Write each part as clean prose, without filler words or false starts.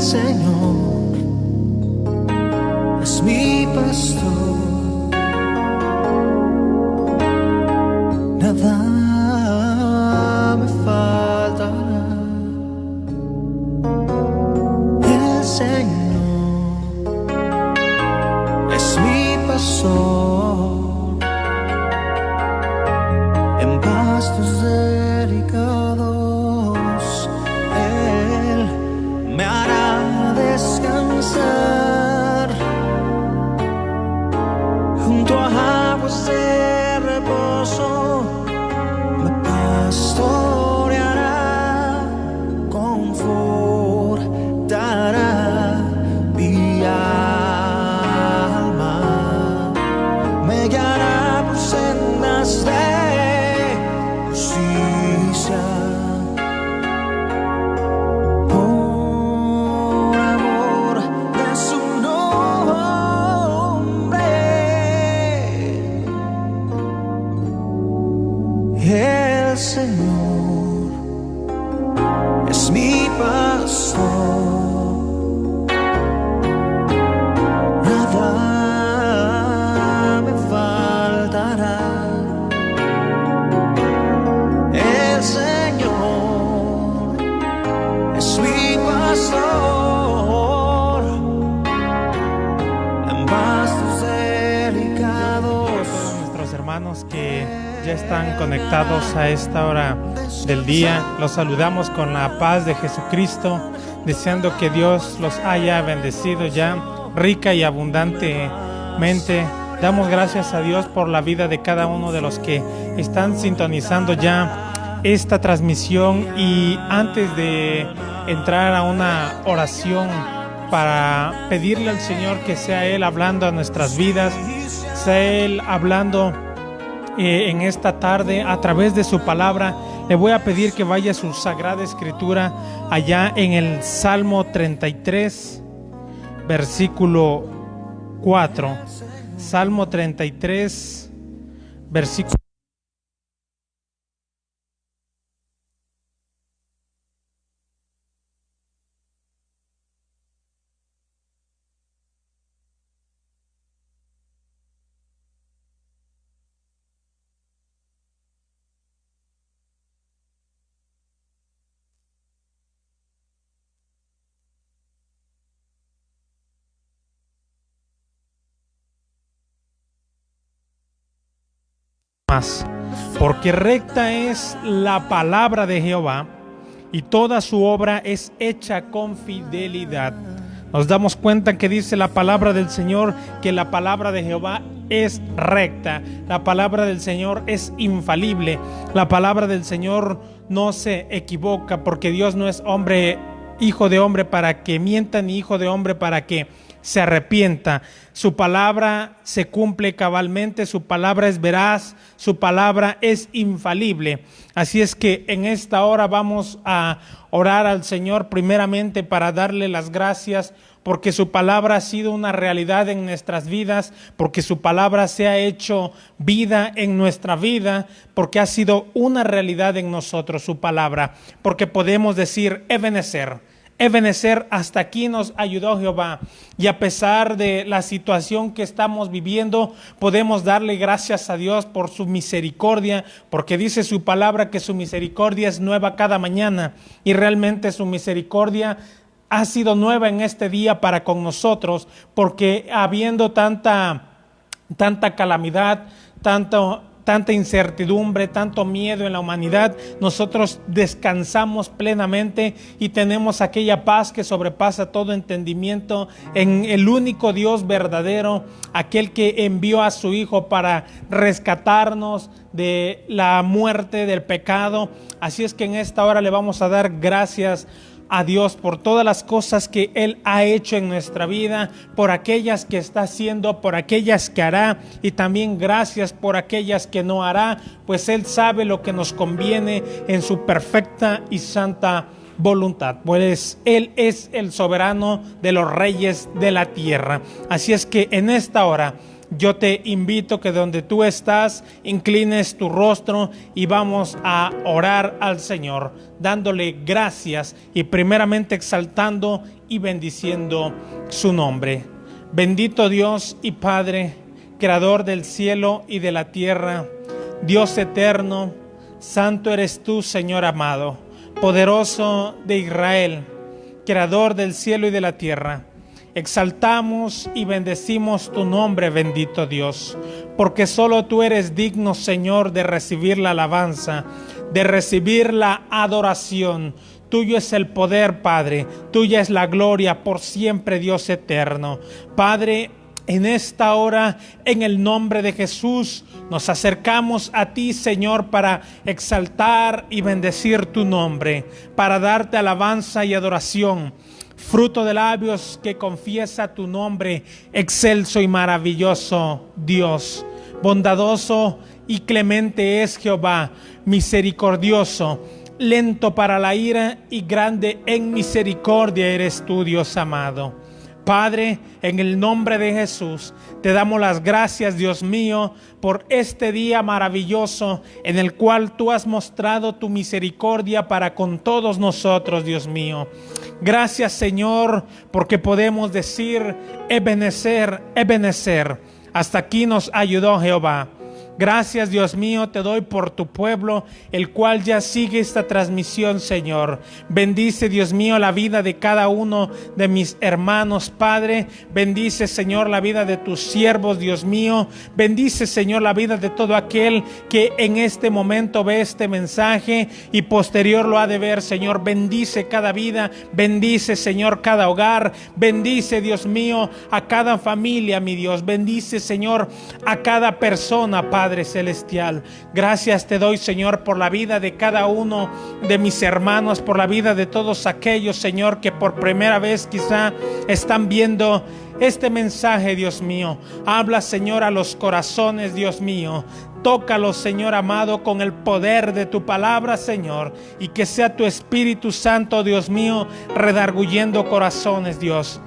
Señor es mi pastor, nada me faltará. El Señor es mi pastor, en pastos delicados Él me hará descansar, junto a aguas de reposo me pastoreará, confortará mi alma, me guiará por sendas de justicia, por amor de su nombre. El Señor es mi pastor, nada me faltará. El Señor es mi pastor, en pastos delicados. Nuestros hermanos que ya están conectados a esta hora del día, los saludamos con la paz de Jesucristo, deseando que Dios los haya bendecido ya rica y abundantemente. Damos gracias a Dios por la vida de cada uno de los que están sintonizando ya esta transmisión, y antes de entrar a una oración para pedirle al Señor que sea Él hablando a nuestras vidas, sea Él hablando en esta tarde a través de su palabra, le voy a pedir que vaya a su Sagrada Escritura allá en el Salmo 33, versículo 4. Salmo 33, versículo más. Porque recta es la palabra de Jehová, y toda su obra es hecha con fidelidad. Nos damos cuenta que dice la palabra del Señor que la palabra de Jehová es recta, la palabra del Señor es infalible, la palabra del Señor no se equivoca, porque Dios no es hombre, hijo de hombre para que mienta, ni hijo de hombre para que se arrepienta. Su palabra se cumple cabalmente, su palabra es veraz, su palabra es infalible. Así es que en esta hora vamos a orar al Señor primeramente para darle las gracias, porque su palabra ha sido una realidad en nuestras vidas, porque su palabra se ha hecho vida en nuestra vida, porque ha sido una realidad en nosotros su palabra, porque podemos decir Ebenezer, hasta aquí nos ayudó Jehová, y a pesar de la situación que estamos viviendo, podemos darle gracias a Dios por su misericordia, porque dice su palabra que su misericordia es nueva cada mañana, y realmente su misericordia ha sido nueva en este día para con nosotros, porque habiendo tanta calamidad, tanta incertidumbre, tanto miedo en la humanidad, nosotros descansamos plenamente y tenemos aquella paz que sobrepasa todo entendimiento en el único Dios verdadero, aquel que envió a su Hijo para rescatarnos de la muerte, del pecado. Así es que en esta hora le vamos a dar gracias a Dios por todas las cosas que Él ha hecho en nuestra vida, por aquellas que está haciendo, por aquellas que hará, y también gracias por aquellas que no hará, pues Él sabe lo que nos conviene en su perfecta y santa voluntad, pues Él es el soberano de los reyes de la tierra. Así es que en esta hora Yo te invito que donde tú estás, inclines tu rostro y vamos a orar al Señor, dándole gracias y primeramente exaltando y bendiciendo su nombre. Bendito Dios y Padre, Creador del cielo y de la tierra, Dios eterno, santo eres tú, Señor amado, poderoso de Israel, Creador del cielo y de la tierra. Exaltamos y bendecimos tu nombre, bendito Dios, porque solo tú eres digno, Señor, de recibir la alabanza, de recibir la adoración. Tuyo es el poder, Padre, tuya es la gloria por siempre, Dios eterno. Padre, en esta hora, en el nombre de Jesús, nos acercamos a ti, Señor, para exaltar y bendecir tu nombre, para darte alabanza y adoración. Fruto de labios que confiesa tu nombre, excelso y maravilloso Dios. Bondadoso y clemente es Jehová, misericordioso, lento para la ira y grande en misericordia eres tú, Dios amado. Padre, en el nombre de Jesús, te damos las gracias, Dios mío, por este día maravilloso en el cual tú has mostrado tu misericordia para con todos nosotros, Dios mío. Gracias, Señor, porque podemos decir, Ebenezer, Ebenezer. Hasta aquí nos ayudó Jehová. Gracias, Dios mío, te doy por tu pueblo, el cual ya sigue esta transmisión, Señor. Bendice, Dios mío, la vida de cada uno de mis hermanos, Padre. Bendice, Señor, la vida de tus siervos, Dios mío. Bendice, Señor, la vida de todo aquel que en este momento ve este mensaje y posterior lo ha de ver, Señor. Bendice cada vida, bendice, Señor, cada hogar. Bendice, Dios mío, a cada familia, mi Dios. Bendice, Señor, a cada persona, Padre celestial. Gracias te doy, Señor, por la vida de cada uno de mis hermanos, por la vida de todos aquellos, Señor, que por primera vez quizá están viendo este mensaje, Dios mío. Habla, Señor, a los corazones, Dios mío. Tócalos, Señor amado, con el poder de tu palabra, Señor, y que sea tu Espíritu Santo, Dios mío, redarguyendo corazones, Dios.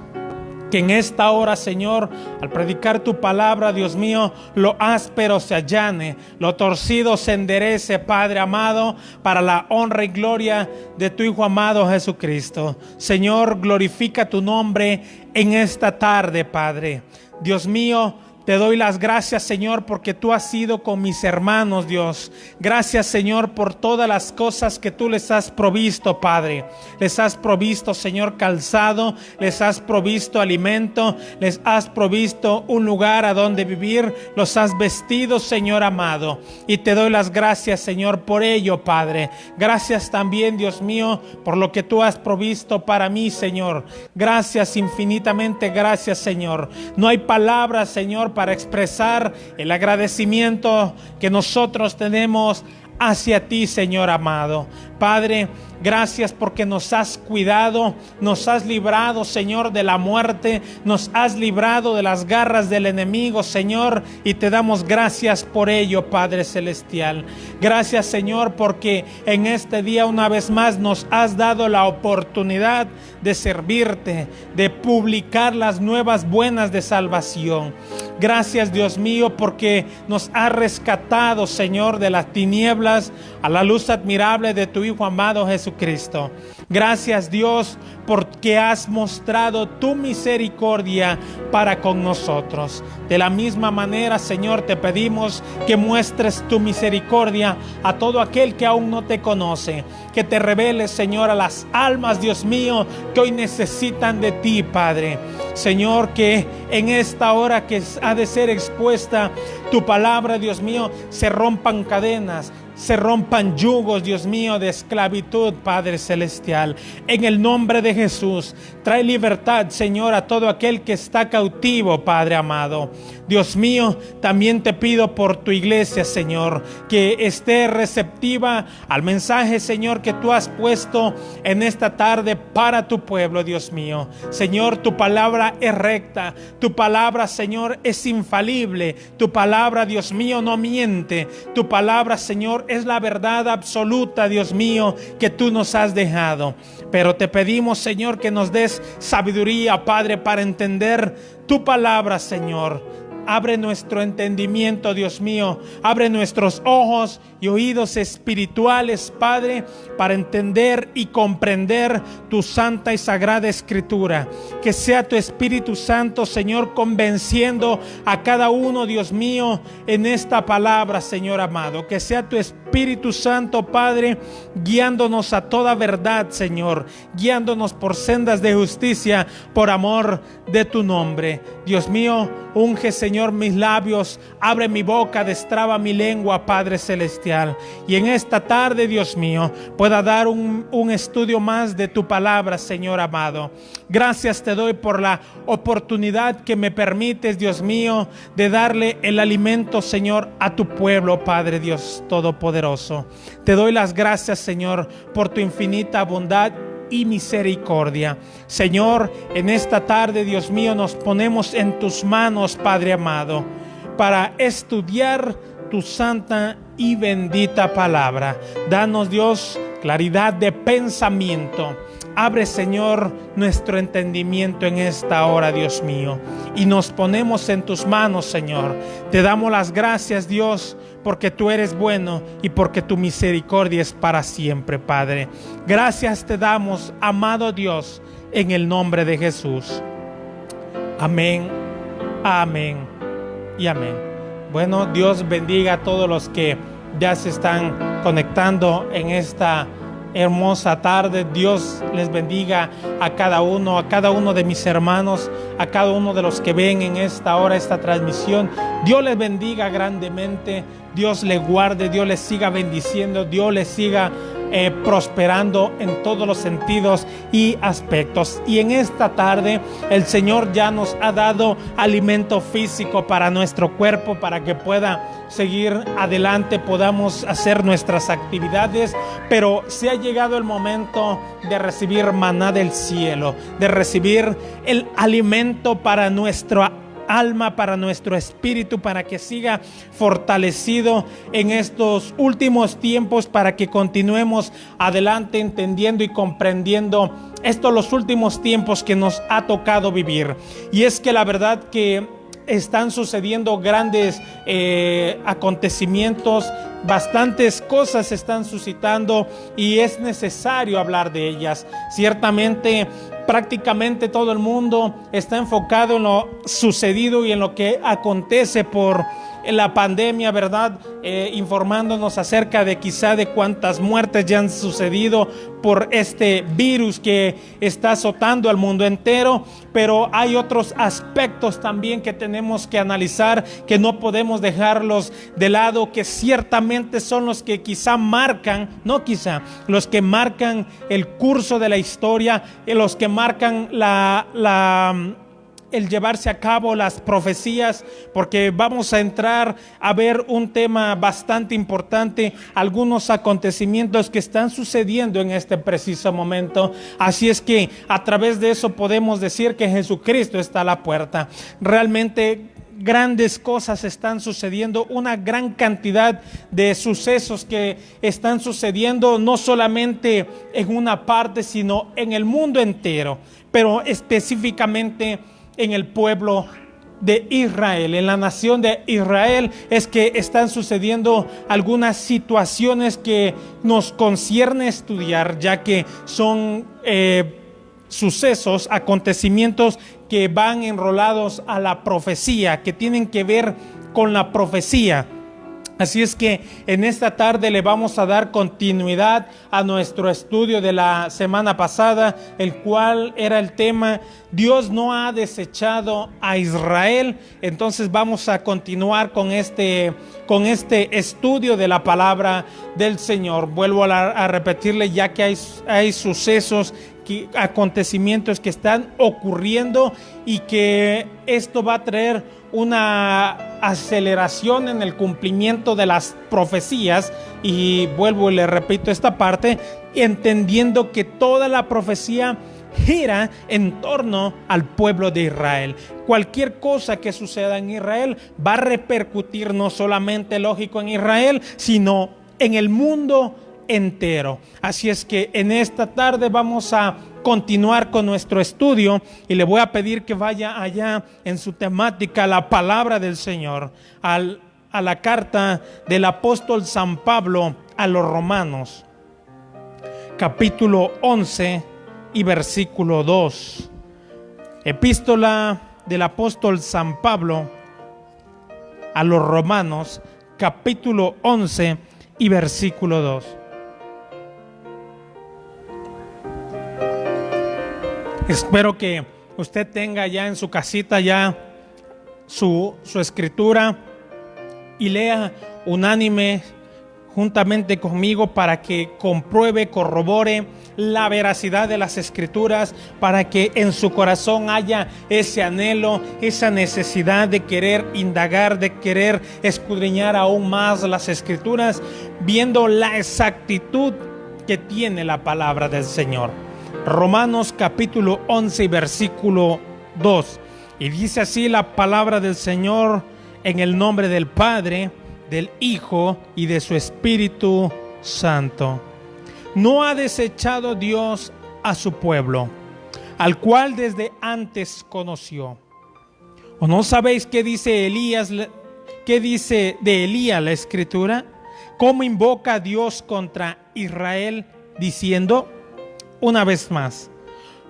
Que en esta hora, Señor, al predicar tu palabra, Dios mío, lo áspero se allane, lo torcido se enderece, Padre amado, para la honra y gloria de tu Hijo amado Jesucristo. Señor, glorifica tu nombre en esta tarde, Padre. Dios mío, te doy las gracias, Señor, porque tú has sido con mis hermanos, Dios. Gracias, Señor, por todas las cosas que tú les has provisto, Padre. Les has provisto, Señor, calzado, les has provisto alimento, les has provisto un lugar a donde vivir, los has vestido, Señor amado. Y te doy las gracias, Señor, por ello, Padre. Gracias también, Dios mío, por lo que tú has provisto para mí, Señor. Gracias, infinitamente gracias, Señor. No hay palabras, Señor, para expresar el agradecimiento que nosotros tenemos hacia ti, Señor amado. Padre, gracias porque nos has cuidado, nos has librado, Señor, de la muerte, nos has librado de las garras del enemigo, Señor, y te damos gracias por ello, Padre celestial. Gracias, Señor, porque en este día una vez más nos has dado la oportunidad de servirte, de publicar las nuevas buenas de salvación. Gracias, Dios mío, porque nos has rescatado, Señor, de las tinieblas a la luz admirable de tu Hijo amado Jesucristo. Gracias, Dios, porque has mostrado tu misericordia para con nosotros. De la misma manera, Señor, te pedimos que muestres tu misericordia a todo aquel que aún no te conoce. Que te reveles, Señor, a las almas, Dios mío, que hoy necesitan de ti, Padre. Señor, que en esta hora que ha de ser expuesta tu palabra, Dios mío, se rompan cadenas, se rompan yugos, Dios mío, de esclavitud, Padre celestial. En el nombre de Jesús, trae libertad, Señor, a todo aquel que está cautivo, Padre amado. Dios mío, también te pido por tu iglesia, Señor, que esté receptiva al mensaje, Señor, que tú has puesto en esta tarde para tu pueblo, Dios mío. Señor, tu palabra es recta, tu palabra, Señor, es infalible, tu palabra, Dios mío, no miente, tu palabra, Señor, es la verdad absoluta, Dios mío, que tú nos has dejado. Pero te pedimos, Señor, que nos des sabiduría, Padre, para entender tu palabra, Señor. abre nuestro entendimiento, Dios mío. Abre nuestros ojos y oídos espirituales, Padre, para entender y comprender tu santa y sagrada Escritura. Que sea tu Espíritu Santo, Señor, convenciendo a cada uno, Dios mío, en esta palabra, Señor amado. Que sea tu Espíritu Santo, Padre, guiándonos a toda verdad, Señor, guiándonos por sendas de justicia, por amor de tu nombre. Dios mío, unge, Señor, mis labios, abre mi boca, destraba mi lengua, Padre celestial. Y en esta tarde, Dios mío, pueda dar un estudio más de tu palabra, Señor amado. Gracias te doy por la oportunidad que me permites, Dios mío, de darle el alimento, Señor, a tu pueblo, Padre Dios Todopoderoso. Te doy las gracias, Señor, por tu infinita bondad y misericordia. Señor, en esta tarde, Dios mío, nos ponemos en tus manos, Padre amado, para estudiar tu santa y bendita palabra. Danos, Dios, claridad de pensamiento. Abre, Señor, nuestro entendimiento en esta hora, Dios mío, y nos ponemos en tus manos, Señor. Te damos las gracias, Dios, porque tú eres bueno y porque tu misericordia es para siempre, Padre. Gracias te damos, amado Dios, en el nombre de Jesús. Amén, amén y amén. Bueno, Dios bendiga a todos los que ya se están conectando en esta hermosa tarde. Dios les bendiga a cada uno de mis hermanos, a cada uno de los que ven en esta hora esta transmisión. Dios les bendiga grandemente, Dios les guarde, Dios les siga bendiciendo, Dios les siga prosperando en todos los sentidos y aspectos. Y en esta tarde el Señor ya nos ha dado alimento físico para nuestro cuerpo, para que pueda seguir adelante, podamos hacer nuestras actividades, pero se ha llegado el momento de recibir maná del cielo, de recibir el alimento para nuestro alma, para nuestro espíritu, para que siga fortalecido en estos últimos tiempos, para que continuemos adelante entendiendo y comprendiendo estos los últimos tiempos que nos ha tocado vivir. Y es que la verdad que están sucediendo grandes acontecimientos, bastantes cosas se están suscitando y es necesario hablar de ellas. Ciertamente, prácticamente todo el mundo está enfocado en lo sucedido y en lo que acontece por la pandemia, ¿verdad? Informándonos acerca de quizá de cuántas muertes ya han sucedido por este virus que está azotando al mundo entero. Pero hay otros aspectos también que tenemos que analizar, que no podemos dejarlos de lado, que ciertamente son los que quizá marcan, los que marcan el curso de la historia, los que marcan el llevarse a cabo las profecías, porque vamos a entrar a ver un tema bastante importante, algunos acontecimientos que están sucediendo en este preciso momento. Así es que a través de eso podemos decir que Jesucristo está a la puerta. Realmente grandes cosas están sucediendo, una gran cantidad de sucesos que están sucediendo no solamente en una parte, sino en el mundo entero, pero específicamente en el pueblo de Israel, en la nación de Israel, es que están sucediendo algunas situaciones que nos concierne estudiar, ya que son sucesos, acontecimientos que van enrolados a la profecía, que tienen que ver con la profecía. Así es que en esta tarde le vamos a dar continuidad a nuestro estudio de la semana pasada, el cual era el tema Dios no ha desechado a Israel. Entonces vamos a continuar con este estudio de la palabra del Señor. Vuelvo a repetirle, ya que hay sucesos, acontecimientos que están ocurriendo y que esto va a traer una aceleración en el cumplimiento de las profecías. Y vuelvo y le repito esta parte, entendiendo que toda la profecía gira en torno al pueblo de Israel. Cualquier cosa que suceda en Israel va a repercutir no solamente, lógico, en Israel, sino en el mundo entero. Así es que en esta tarde vamos a continuar con nuestro estudio y le voy a pedir que vaya allá en su temática, la palabra del Señor, a la carta del apóstol San Pablo a los Romanos, capítulo 11 y versículo 2. Epístola del apóstol San Pablo a los Romanos, capítulo 11 y versículo 2. Espero que usted tenga ya en su casita ya su escritura y lea unánime juntamente conmigo para que compruebe, corrobore la veracidad de las escrituras, para que en su corazón haya ese anhelo, esa necesidad de querer indagar, de querer escudriñar aún más las escrituras, viendo la exactitud que tiene la palabra del Señor. Romanos capítulo 11 versículo 2, y dice así la palabra del Señor: en el nombre del Padre, del Hijo y de su Espíritu Santo. No ha desechado Dios a su pueblo, al cual desde antes conoció. ¿O no sabéis qué dice Elías? ¿Qué dice de Elías la Escritura? ¿Cómo invoca a Dios contra Israel diciendo? Una vez más,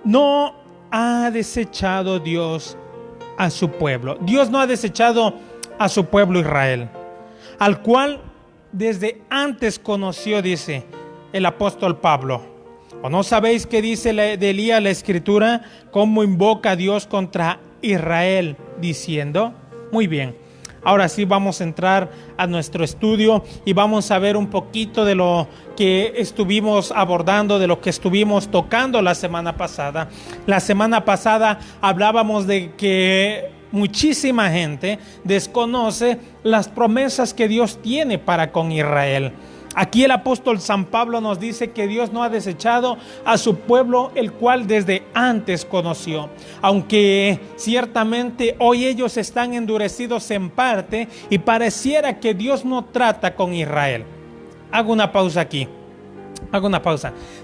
no ha desechado Dios a su pueblo. Dios no ha desechado a su pueblo Israel, al cual desde antes conoció, dice el apóstol Pablo. ¿O no sabéis qué dice de Elías la Escritura? ¿Cómo invoca a Dios contra Israel diciendo? Muy bien, ahora sí vamos a entrar a nuestro estudio y vamos a ver un poquito de lo que estuvimos abordando, de lo que estuvimos tocando la semana pasada. La semana pasada hablábamos de que muchísima gente desconoce las promesas que Dios tiene para con Israel. Aquí el apóstol San Pablo nos dice que Dios no ha desechado a su pueblo, el cual desde antes conoció. Aunque ciertamente hoy ellos están endurecidos en parte y pareciera que Dios no trata con Israel. Hago una pausa aquí.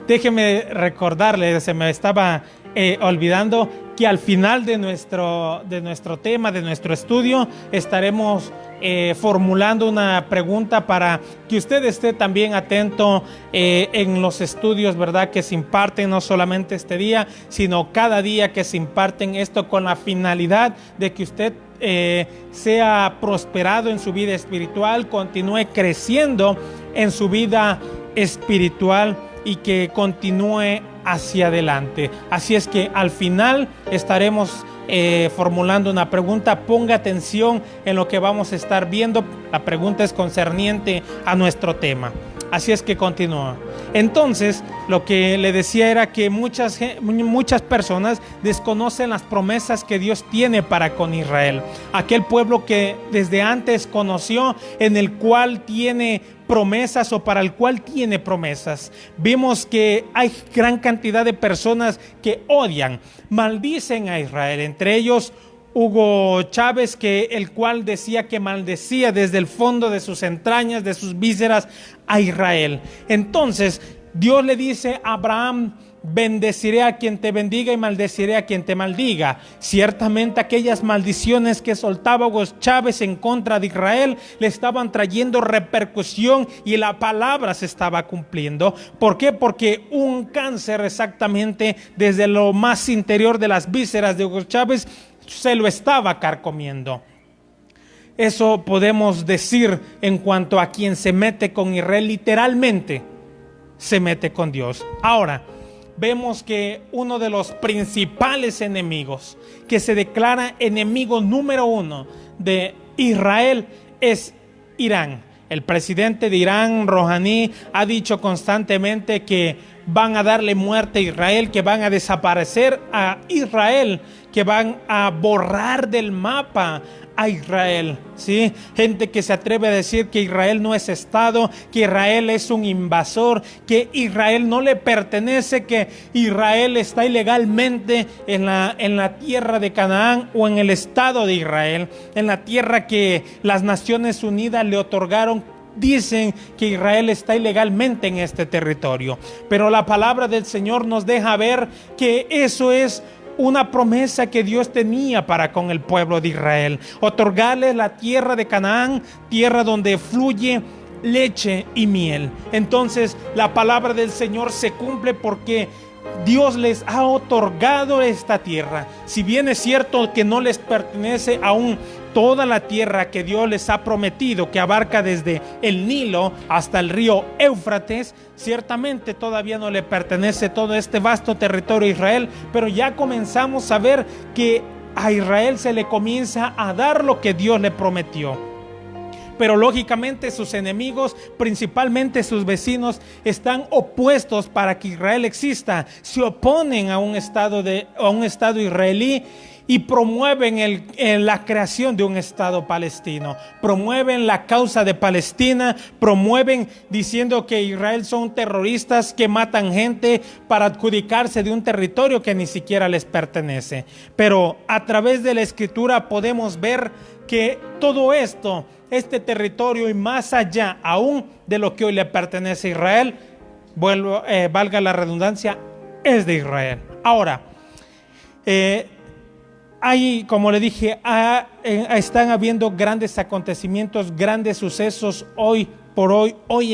Déjeme recordarle, se me estaba olvidando que al final de nuestro tema, de nuestro estudio, estaremos formulando una pregunta para que usted esté también atento en los estudios, ¿verdad?, que se imparten no solamente este día, sino cada día que se imparten, esto con la finalidad de que usted sea prosperado en su vida espiritual, continúe creciendo en su vida espiritual y que continúe hacia adelante. Así es que al final estaremos formulando una pregunta. Ponga atención en lo que vamos a estar viendo. La pregunta es concerniente a nuestro tema. Así es que continúa. Entonces, lo que le decía era que muchas personas desconocen las promesas que Dios tiene para con Israel. Aquel pueblo que desde antes conoció, en el cual tiene promesas o para el cual tiene promesas. Vimos que hay gran cantidad de personas que odian, maldicen a Israel. Entre ellos Hugo Chávez, el cual decía que maldecía desde el fondo de sus entrañas, de sus vísceras, a Israel. Entonces Dios le dice a Abraham: bendeciré a quien te bendiga y maldeciré a quien te maldiga. Ciertamente aquellas maldiciones que soltaba Hugo Chávez en contra de Israel le estaban trayendo repercusión y la palabra se estaba cumpliendo. ¿Por qué? Porque un cáncer exactamente desde lo más interior de las vísceras de Hugo Chávez se lo estaba carcomiendo. Eso podemos decir en cuanto a quien se mete con Israel, literalmente se mete con Dios. Ahora, vemos que uno de los principales enemigos, que se declara enemigo número uno de Israel, es Irán. El presidente de Irán, Rouhani, ha dicho constantemente que van a darle muerte a Israel, que van a desaparecer a Israel, que van a borrar del mapa a Israel, ¿sí? Gente que se atreve a decir que Israel no es Estado, que Israel es un invasor, que Israel no le pertenece, que Israel está ilegalmente en la tierra de Canaán o en el Estado de Israel, en la tierra que las Naciones Unidas le otorgaron dicen que Israel está ilegalmente en este territorio. Pero la palabra del Señor nos deja ver que eso es una promesa que Dios tenía para con el pueblo de Israel: otorgarles la tierra de Canaán, tierra donde fluye leche y miel. Entonces la palabra del Señor se cumple porque Dios les ha otorgado esta tierra. Si bien es cierto que no les pertenece aún toda la tierra que Dios les ha prometido, que abarca desde el Nilo hasta el río Éufrates, ciertamente todavía no le pertenece todo este vasto territorio a Israel, pero ya comenzamos a ver que a Israel se le comienza a dar lo que Dios le prometió. Pero lógicamente sus enemigos, principalmente sus vecinos, están opuestos para que Israel exista. Se oponen a un estado israelí y promueven la creación de un estado palestino. Promueven la causa de Palestina, promueven diciendo que Israel son terroristas que matan gente para adjudicarse de un territorio que ni siquiera les pertenece. Pero a través de la Escritura podemos ver que todo esto, este territorio y más allá aún de lo que hoy le pertenece a Israel, valga la redundancia, es de Israel. Ahora, como le dije, están habiendo grandes acontecimientos, grandes sucesos hoy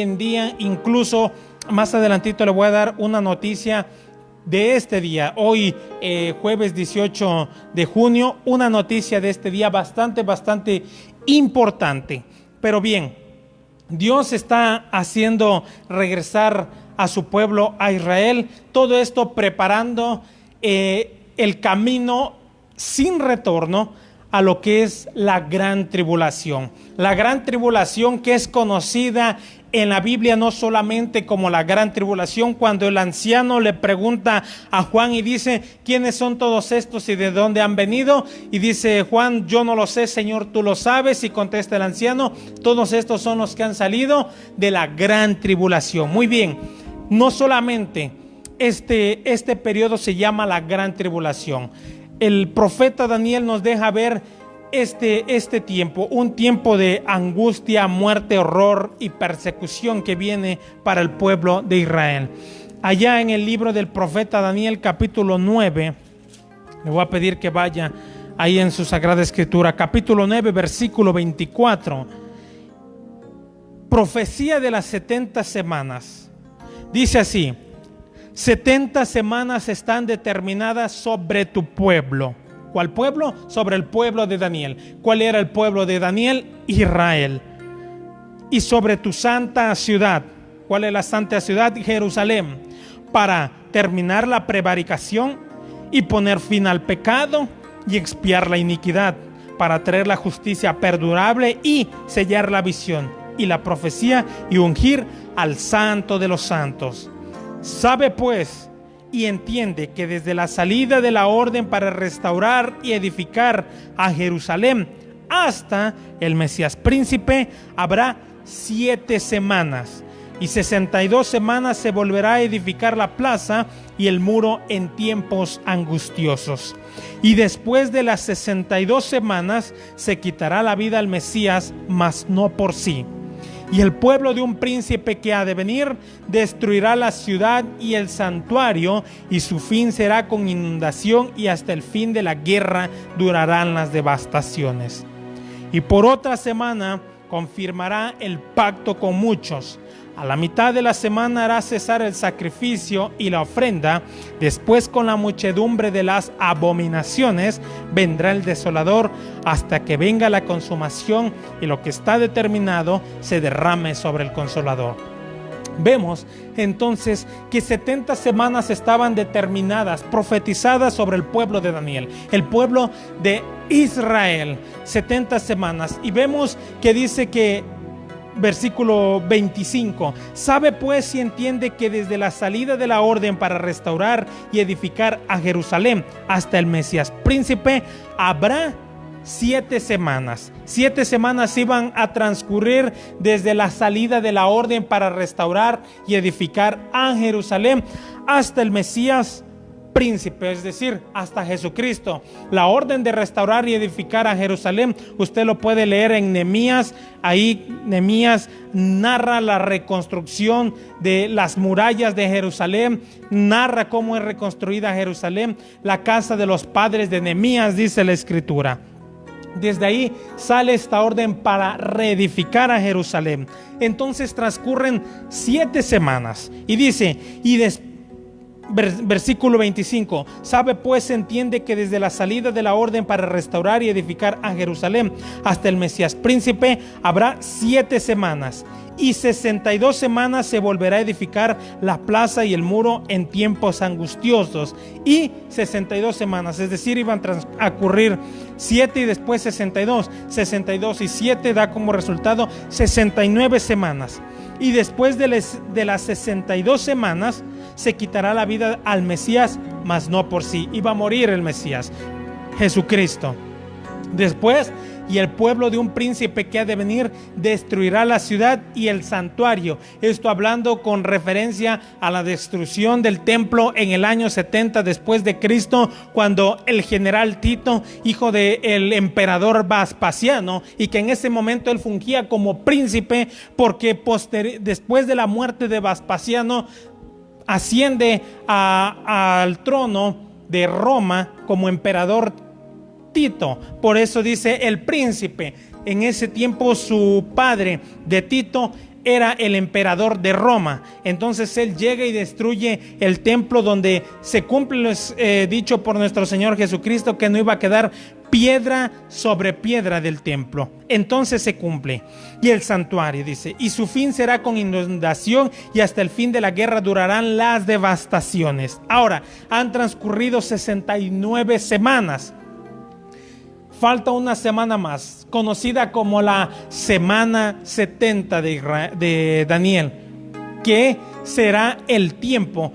en día. Incluso más adelantito le voy a dar una noticia de este día, hoy jueves 18 de junio, una noticia de este día bastante importante. Pero bien, Dios está haciendo regresar a su pueblo, a Israel, todo esto preparando el camino sin retorno a lo que es la gran tribulación. La gran tribulación que es conocida en la Biblia no solamente como la gran tribulación. Cuando el anciano le pregunta a Juan y dice: ¿quiénes son todos estos y de dónde han venido? Y dice Juan: yo no lo sé, Señor, tú lo sabes. Y contesta el anciano: todos estos son los que han salido de la gran tribulación. Muy bien, no solamente este periodo se llama la gran tribulación. El profeta Daniel nos deja ver este tiempo, un tiempo de angustia, muerte, horror y persecución que viene para el pueblo de Israel. Allá en el libro del profeta Daniel, capítulo 9, le voy a pedir que vaya ahí en su Sagrada Escritura, capítulo 9, versículo 24. Profecía de las 70 semanas. Dice así: 70 semanas están determinadas sobre tu pueblo. ¿Cuál pueblo? Sobre el pueblo de Daniel. ¿Cuál era el pueblo de Daniel? Israel. Y sobre tu santa ciudad. ¿Cuál es la santa ciudad? Jerusalén. Para terminar la prevaricación y poner fin al pecado y expiar la iniquidad, para traer la justicia perdurable y sellar la visión y la profecía y ungir al santo de los santos. Sabe pues y entiende que desde la salida de la orden para restaurar y edificar a Jerusalén hasta el Mesías príncipe habrá 7 semanas, y 62 semanas se volverá a edificar la plaza y el muro en tiempos angustiosos. Y después de las 62 semanas se quitará la vida al Mesías, mas no por sí. Y el pueblo de un príncipe que ha de venir destruirá la ciudad y el santuario, y su fin será con inundación, y hasta el fin de la guerra durarán las devastaciones. Y por otra semana confirmará el pacto con muchos. A la mitad de la semana hará cesar el sacrificio y la ofrenda. Después, con la muchedumbre de las abominaciones, vendrá el desolador hasta que venga la consumación y lo que está determinado se derrame sobre el consolador. Vemos entonces que 70 semanas estaban determinadas, profetizadas sobre el pueblo de Daniel, el pueblo de Israel. 70 semanas. Y vemos que dice que versículo 25: sabe pues y entiende que desde la salida de la orden para restaurar y edificar a Jerusalén hasta el Mesías príncipe habrá 7 semanas. 7 semanas iban a transcurrir desde la salida de la orden para restaurar y edificar a Jerusalén hasta el Mesías príncipe, es decir, hasta Jesucristo. La orden de restaurar y edificar a Jerusalén, usted lo puede leer en Nehemías. Ahí Nehemías narra la reconstrucción de las murallas de Jerusalén, narra cómo es reconstruida Jerusalén, la casa de los padres de Nehemías, dice la Escritura. Desde ahí sale esta orden para reedificar a Jerusalén. Entonces transcurren 7 semanas y dice, versículo 25, sabe pues, se entiende que desde la salida de la orden para restaurar y edificar a Jerusalén hasta el Mesías príncipe habrá 7 semanas, y 62 semanas se volverá a edificar la plaza y el muro en tiempos angustiosos. Y 62 semanas, es decir, iban a transcurrir 7 y después 62 y 7 da como resultado 69 semanas. Y después de las 62 semanas se quitará la vida al Mesías, mas no por sí. Iba a morir el Mesías, Jesucristo. Después, y el pueblo de un príncipe que ha de venir destruirá la ciudad y el santuario. Esto hablando con referencia a la destrucción del templo en el año 70 después de Cristo, cuando el general Tito, hijo del emperador Vespasiano, y que en ese momento él fungía como príncipe, porque después de la muerte de Vespasiano asciende al trono de Roma como emperador Tito. Por eso dice el príncipe. En ese tiempo su padre de Tito era el emperador de Roma. Entonces él llega y destruye el templo, donde se cumple lo dicho por nuestro Señor Jesucristo, que no iba a quedar piedra sobre piedra del templo. Entonces se cumple. Y el santuario, dice, y su fin será con inundación, y hasta el fin de la guerra durarán las devastaciones. Ahora, han transcurrido 69 semanas. Falta una semana más, conocida como la semana 70 de Daniel, que será el tiempo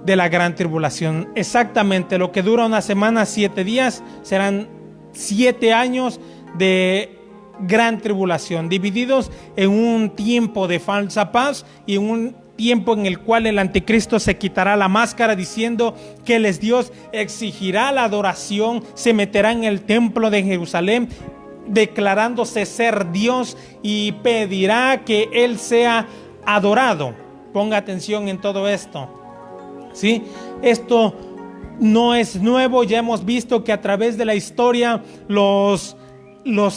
de la gran tribulación. Exactamente lo que dura una semana, 7 días, serán 7 años de gran tribulación, divididos en un tiempo de falsa paz y un tiempo en el cual el anticristo se quitará la máscara, diciendo que él es Dios, exigirá la adoración, se meterá en el templo de Jerusalén declarándose ser Dios y pedirá que él sea adorado. Ponga atención en todo esto, ¿sí? Esto no es nuevo, ya hemos visto que a través de la historia los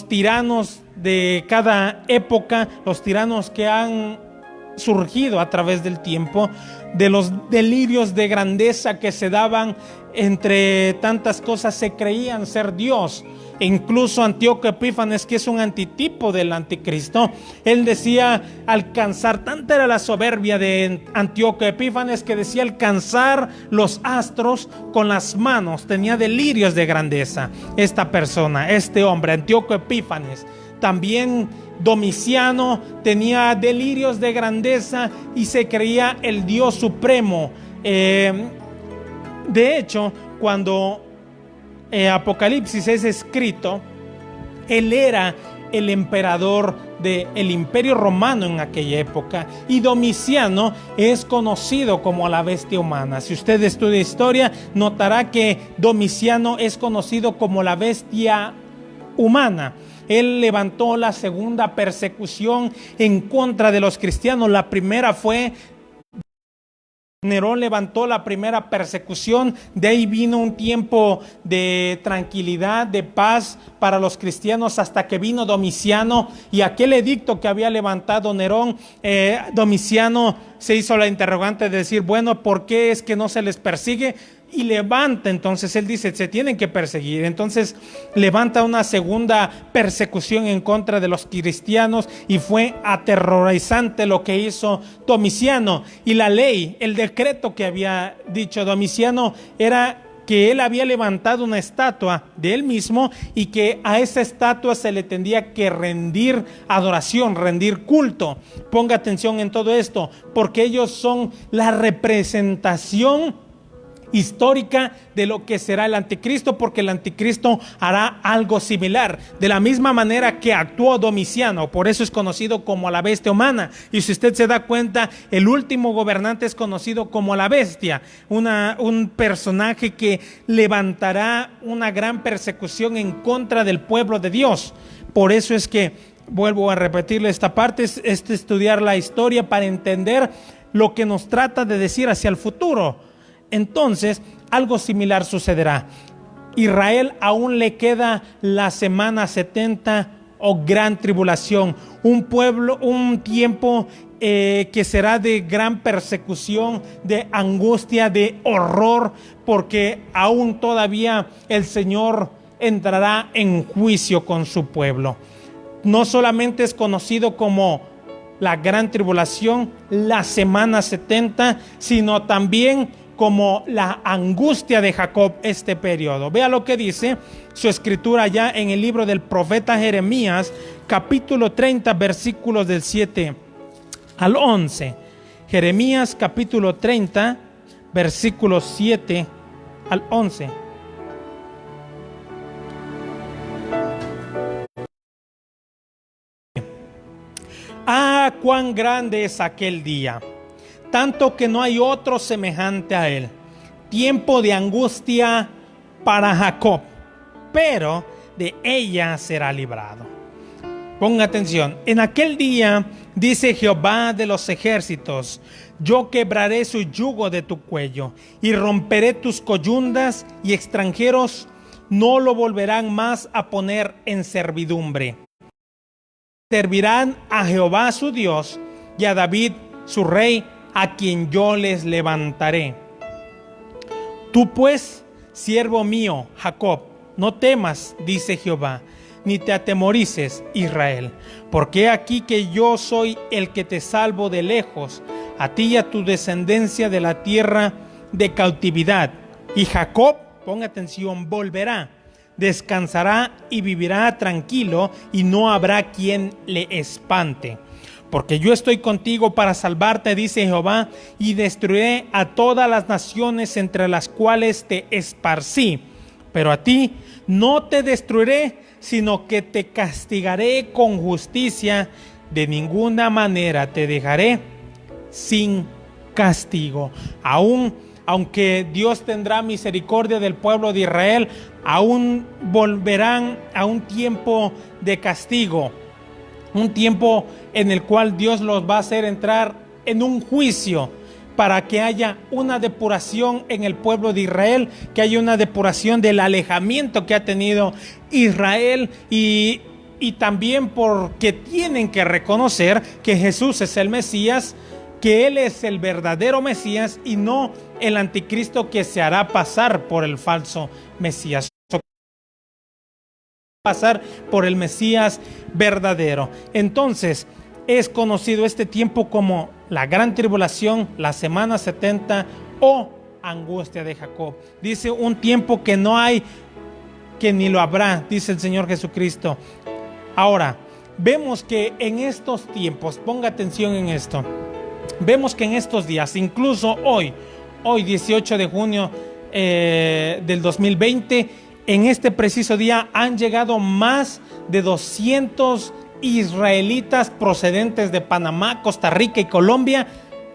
tiranos de cada época, los tiranos que han surgido a través del tiempo, de los delirios de grandeza que se daban, entre tantas cosas se creían ser Dios. E incluso Antíoco Epífanes, que es un antitipo del anticristo, él decía alcanzar, tanta era la soberbia de Antíoco Epífanes, que decía alcanzar los astros con las manos. Tenía delirios de grandeza esta persona, este hombre, Antíoco Epífanes. También Domiciano tenía delirios de grandeza y se creía el Dios supremo. De hecho, cuando Apocalipsis es escrito, él era el emperador del Imperio Romano en aquella época, y Domiciano es conocido como la bestia humana. Si usted estudia historia, notará que Domiciano es conocido como la bestia humana. Él levantó la segunda persecución en contra de los cristianos. La primera fue Nerón, levantó la primera persecución. De ahí vino un tiempo de tranquilidad, de paz para los cristianos, hasta que vino Domiciano y aquel edicto que había levantado Nerón. Domiciano se hizo la interrogante de decir, bueno, ¿por qué es que no se les persigue? Y levanta, entonces él dice, se tienen que perseguir. Entonces levanta una segunda persecución en contra de los cristianos, y fue aterrorizante lo que hizo Domiciano. Y la ley, el decreto que había dicho Domiciano era que él había levantado una estatua de él mismo, y que a esa estatua se le tendría que rendir adoración, rendir culto. Ponga atención en todo esto, porque ellos son la representación histórica de lo que será el anticristo, porque el anticristo hará algo similar, de la misma manera que actuó Domiciano. Por eso es conocido como la bestia humana. Y si usted se da cuenta, el último gobernante es conocido como la bestia, un personaje que levantará una gran persecución en contra del pueblo de Dios. Por eso es que, vuelvo a repetirle esta parte, es estudiar la historia para entender lo que nos trata de decir hacia el futuro. Entonces, algo similar sucederá. Israel aún le queda la semana 70 o gran tribulación, un tiempo que será de gran persecución, de angustia, de horror, porque aún todavía el Señor entrará en juicio con su pueblo. No solamente es conocido como la gran tribulación, la semana 70, sino también como la angustia de Jacob este periodo. Vea lo que dice su escritura ya en el libro del profeta Jeremías, capítulo 30, versículos del 7 al 11. Jeremías capítulo 30, versículos 7 al 11. Ah, cuán grande es aquel día, tanto que no hay otro semejante a él. Tiempo de angustia para Jacob, pero de ella será librado. Ponga atención. En aquel día, dice Jehová de los ejércitos, yo quebraré su yugo de tu cuello y romperé tus coyundas, y extranjeros no lo volverán más a poner en servidumbre. Servirán a Jehová su Dios y a David su rey, a quien yo les levantaré. Tú pues, siervo mío, Jacob, no temas, dice Jehová, ni te atemorices, Israel, porque aquí que yo soy el que te salvo de lejos, a ti y a tu descendencia de la tierra de cautividad. Y Jacob, ponga atención, volverá, descansará y vivirá tranquilo, y no habrá quien le espante. Porque yo estoy contigo para salvarte, dice Jehová, y destruiré a todas las naciones entre las cuales te esparcí. Pero a ti no te destruiré, sino que te castigaré con justicia. De ninguna manera te dejaré sin castigo. Aunque Dios tendrá misericordia del pueblo de Israel, aún volverán a un tiempo de castigo, un tiempo en el cual Dios los va a hacer entrar en un juicio, para que haya una depuración en el pueblo de Israel, que haya una depuración del alejamiento que ha tenido Israel, y también porque tienen que reconocer que Jesús es el Mesías, que Él es el verdadero Mesías y no el anticristo que se hará pasar por el falso Mesías. Pasar por el Mesías verdadero. Entonces, es conocido este tiempo como la gran tribulación, la semana 70 o angustia de Jacob. Dice un tiempo que no hay, que ni lo habrá, dice el Señor Jesucristo. Ahora, vemos que en estos tiempos, ponga atención en esto, vemos que en estos días, incluso hoy 18 de junio del 2020, en este preciso día han llegado más de 200 israelitas procedentes de Panamá, Costa Rica y Colombia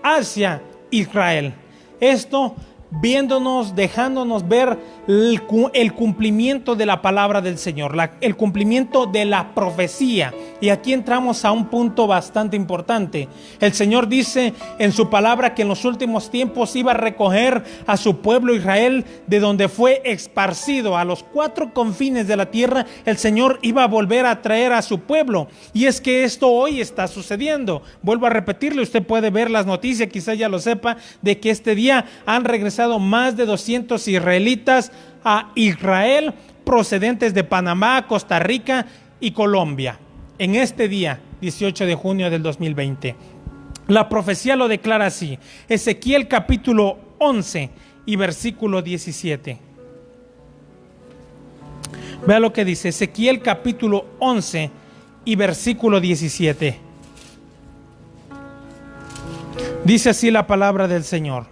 hacia Israel. Esto viéndonos, dejándonos ver el cumplimiento de la palabra del Señor, el cumplimiento de la profecía. Y aquí entramos a un punto bastante importante. El Señor dice en su palabra que en los últimos tiempos iba a recoger a su pueblo Israel de donde fue esparcido a los 4 confines de la tierra. El Señor iba a volver a traer a su pueblo, y es que esto hoy está sucediendo. Vuelvo a repetirle, usted puede ver las noticias, quizá ya lo sepa, de que este día han regresado más de 200 israelitas a Israel procedentes de Panamá, Costa Rica y Colombia. En este día, 18 de junio del 2020. La profecía lo declara así. Ezequiel capítulo 11 y versículo 17. Vea lo que dice Ezequiel capítulo 11 y versículo 17. Dice así la palabra del Señor.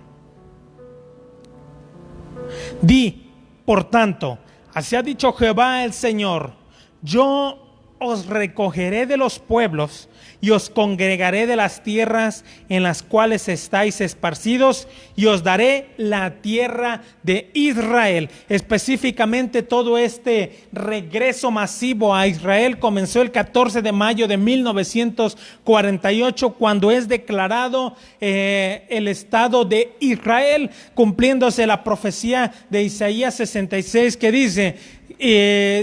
Di, por tanto, así ha dicho Jehová el Señor: yo os recogeré de los pueblos y os congregaré de las tierras en las cuales estáis esparcidos, y os daré la tierra de Israel. Específicamente, todo este regreso masivo a Israel comenzó el 14 de mayo de 1948, cuando es declarado el Estado de Israel, cumpliéndose la profecía de Isaías 66, que dice: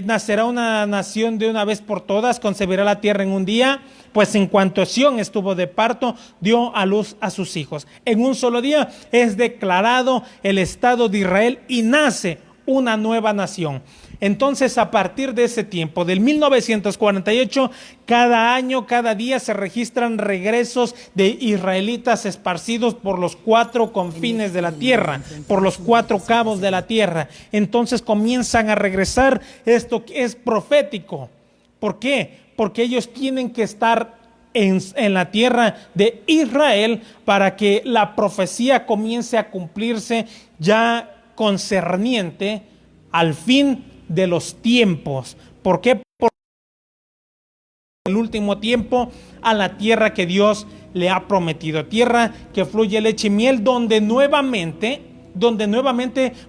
nacerá una nación de una vez por todas, concebirá la tierra en un día, pues en cuanto Sión estuvo de parto, dio a luz a sus hijos. En un solo día es declarado el Estado de Israel y nace una nueva nación. Entonces, a partir de ese tiempo, del 1948, cada año, cada día se registran regresos de israelitas esparcidos por los 4 confines de la tierra, por los 4 cabos de la tierra. Entonces comienzan a regresar. Esto es profético. ¿Por qué? Porque ellos tienen que estar en la tierra de Israel para que la profecía comience a cumplirse, ya concerniente al fin de los tiempos. ¿Por qué? Porque el último tiempo a la tierra que Dios le ha prometido, tierra que fluye leche y miel, donde nuevamente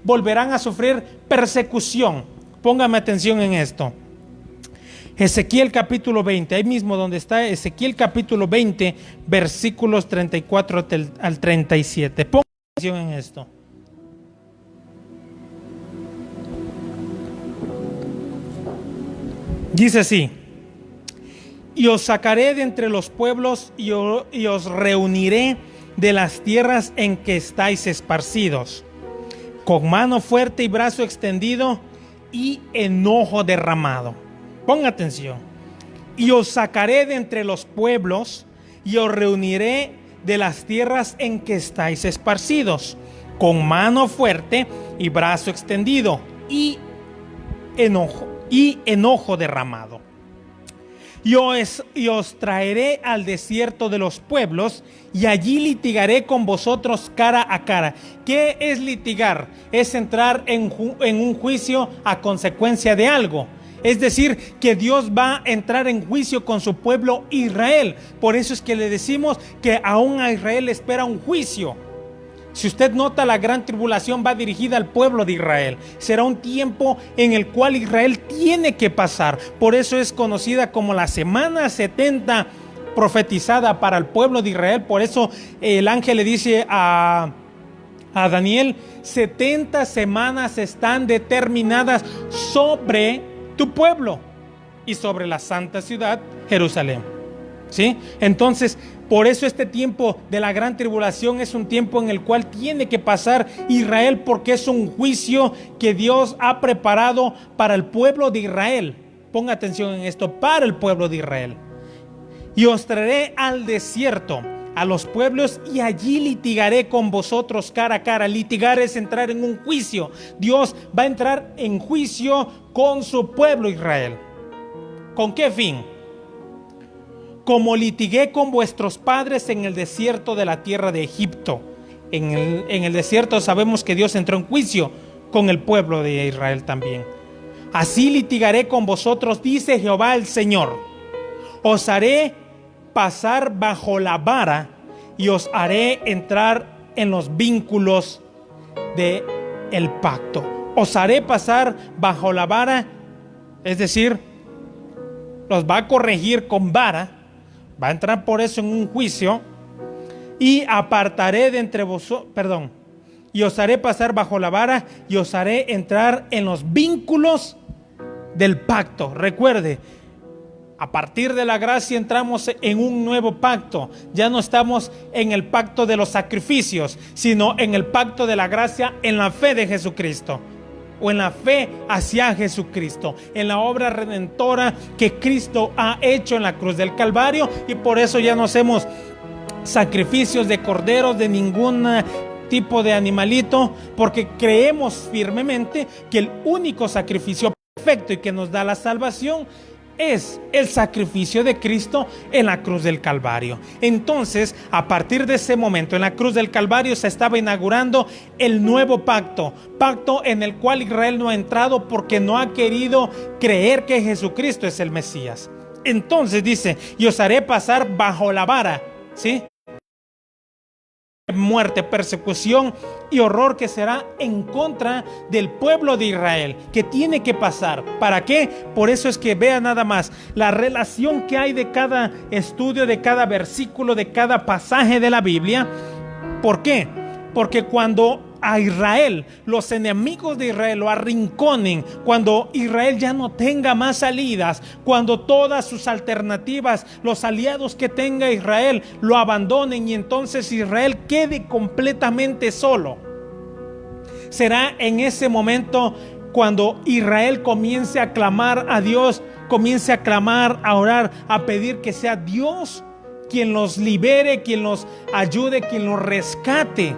volverán a sufrir persecución. Póngame atención en esto. Ezequiel capítulo 20, ahí mismo donde está Ezequiel capítulo 20, versículos 34 al 37. Pongan atención en esto. Dice así: y os sacaré de entre los pueblos y os reuniré de las tierras en que estáis esparcidos, con mano fuerte y brazo extendido y enojo derramado. Ponga atención. Y os sacaré de entre los pueblos y os reuniré de las tierras en que estáis esparcidos, con mano fuerte y brazo extendido y enojo derramado. Y os traeré al desierto de los pueblos, y allí litigaré con vosotros cara a cara. ¿Qué es litigar? Es entrar en un juicio a consecuencia de algo. Es decir, que Dios va a entrar en juicio con su pueblo Israel. Por eso es que le decimos que aún a Israel le espera un juicio. Si usted nota, la gran tribulación va dirigida al pueblo de Israel. Será un tiempo en el cual Israel tiene que pasar. Por eso es conocida como la semana 70 profetizada para el pueblo de Israel. Por eso el ángel le dice a Daniel: 70 semanas están determinadas sobre tu pueblo y sobre la santa ciudad Jerusalén. ¿Sí? Entonces, por eso este tiempo de la gran tribulación es un tiempo en el cual tiene que pasar Israel, porque es un juicio que Dios ha preparado para el pueblo de Israel. Ponga atención en esto: para el pueblo de Israel. Y os traeré al desierto, a los pueblos, y allí litigaré con vosotros cara a cara. Litigar es entrar en un juicio. Dios va a entrar en juicio con su pueblo Israel. ¿Con qué fin? Como litigué con vuestros padres en el desierto de la tierra de Egipto. En el desierto sabemos que Dios entró en juicio con el pueblo de Israel también. Así litigaré con vosotros, dice Jehová el Señor. Os haré pasar bajo la vara y os haré entrar en los vínculos del pacto. Os haré pasar bajo la vara, es decir, los va a corregir con vara, va a entrar por eso en un juicio, y apartaré de entre vosotros, y os haré pasar bajo la vara y os haré entrar en los vínculos del pacto. Recuerde, a partir de la gracia entramos en un nuevo pacto. Ya no estamos en el pacto de los sacrificios, sino en el pacto de la gracia, en la fe de Jesucristo, o en la fe hacia Jesucristo, en la obra redentora que Cristo ha hecho en la cruz del Calvario. Y por eso ya no hacemos sacrificios de corderos, de ningún tipo de animalito, porque creemos firmemente que el único sacrificio perfecto y que nos da la salvación es el sacrificio de Cristo en la cruz del Calvario. Entonces, a partir de ese momento, en la cruz del Calvario se estaba inaugurando el nuevo pacto, pacto en el cual Israel no ha entrado porque no ha querido creer que Jesucristo es el Mesías. Entonces dice, y os haré pasar bajo la vara, ¿sí? Muerte, persecución y horror que será en contra del pueblo de Israel, que tiene que pasar. ¿Para qué? Por eso es que vea nada más la relación que hay de cada estudio, de cada versículo, de cada pasaje de la Biblia. ¿Por qué? Porque cuando a Israel, los enemigos de Israel lo arrinconen, cuando Israel ya no tenga más salidas, cuando todas sus alternativas, los aliados que tenga Israel, lo abandonen y entonces Israel quede completamente solo, será en ese momento cuando Israel comience a clamar a Dios, comience a clamar, a orar, a pedir que sea Dios quien los libere, quien los ayude, quien los rescate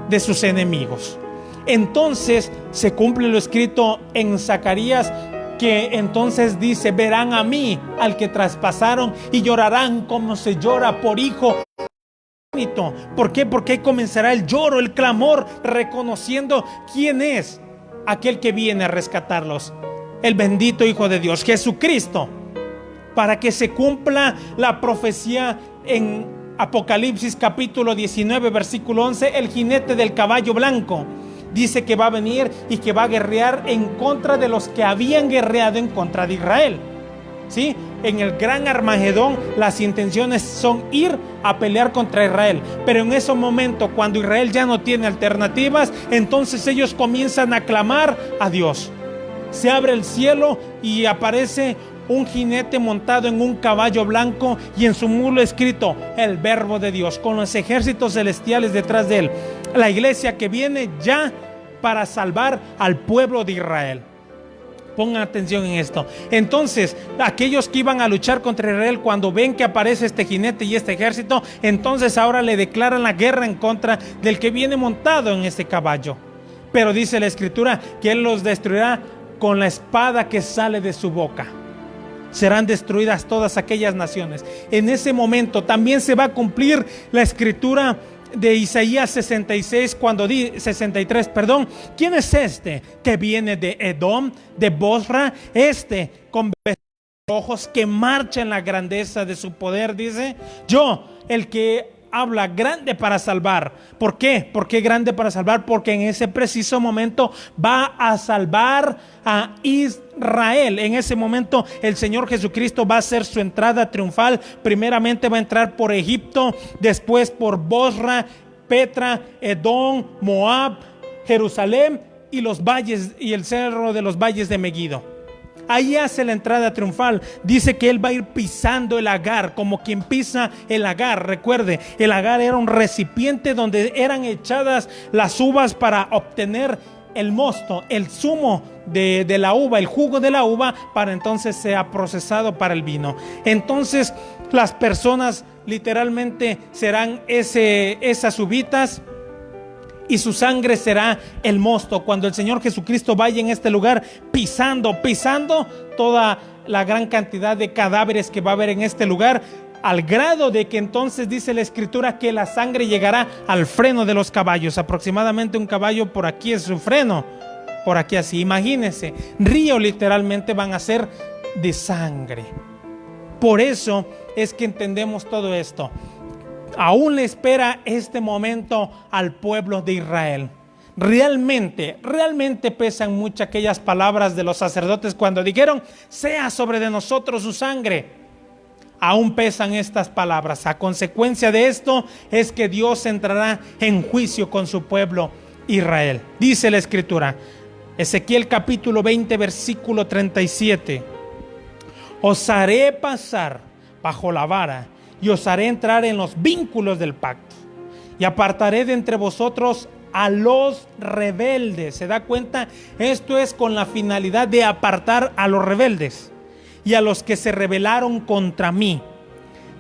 de sus enemigos. Entonces se cumple lo escrito en Zacarías, que entonces dice: verán a mí, al que traspasaron, y llorarán como se llora por hijo. ¿Por qué? Porque ahí comenzará el lloro, el clamor, reconociendo quién es aquel que viene a rescatarlos, el bendito Hijo de Dios, Jesucristo, para que se cumpla la profecía en Apocalipsis capítulo 19 versículo 11, el jinete del caballo blanco dice que va a venir y que va a guerrear en contra de los que habían guerreado en contra de Israel. ¿Sí? En el gran Armagedón las intenciones son ir a pelear contra Israel, pero en ese momento, cuando Israel ya no tiene alternativas, entonces ellos comienzan a clamar a Dios. Se abre el cielo y aparece un jinete montado en un caballo blanco y en su mulo escrito el Verbo de Dios, con los ejércitos celestiales detrás de él. La iglesia que viene ya para salvar al pueblo de Israel. Pongan atención en esto. Entonces, aquellos que iban a luchar contra Israel, cuando ven que aparece este jinete y este ejército, entonces ahora le declaran la guerra en contra del que viene montado en este caballo. Pero dice la escritura que él los destruirá con la espada que sale de su boca. Serán destruidas todas aquellas naciones. En ese momento también se va a cumplir la escritura de Isaías 63, ¿quién es este que viene de Edom, de Bosra? Este con ojos que marcha en la grandeza de su poder, dice: yo, el que habla, grande para salvar. ¿Por qué? ¿Por qué grande para salvar? Porque en ese preciso momento va a salvar a Israel. En ese momento el Señor Jesucristo va a hacer su entrada triunfal. Primeramente va a entrar por Egipto, después por Bosra, Petra, Edom, Moab, Jerusalén y los valles y el cerro de los valles de Megiddo. Ahí hace la entrada triunfal. Dice que él va a ir pisando el lagar, como quien pisa el lagar. Recuerde, el lagar era un recipiente donde eran echadas las uvas para obtener el mosto, el zumo de la uva, el jugo de la uva, para entonces sea procesado para el vino. Entonces las personas literalmente serán esas uvitas, y su sangre será el mosto. Cuando el Señor Jesucristo vaya en este lugar pisando toda la gran cantidad de cadáveres que va a haber en este lugar, al grado de que entonces dice la escritura que la sangre llegará al freno de los caballos. Aproximadamente un caballo por aquí es su freno, por aquí así. Imagínense, río literalmente van a ser de sangre. Por eso es que entendemos todo esto. Aún le espera este momento al pueblo de Israel. Realmente pesan mucho aquellas palabras de los sacerdotes cuando dijeron: sea sobre de nosotros su sangre. Aún pesan estas palabras. A consecuencia de esto es que Dios entrará en juicio con su pueblo Israel. Dice la escritura, Ezequiel capítulo 20 versículo 37: os haré pasar bajo la vara y os haré entrar en los vínculos del pacto, y apartaré de entre vosotros a los rebeldes. ¿Se da cuenta? Esto es con la finalidad de apartar a los rebeldes y a los que se rebelaron contra mí.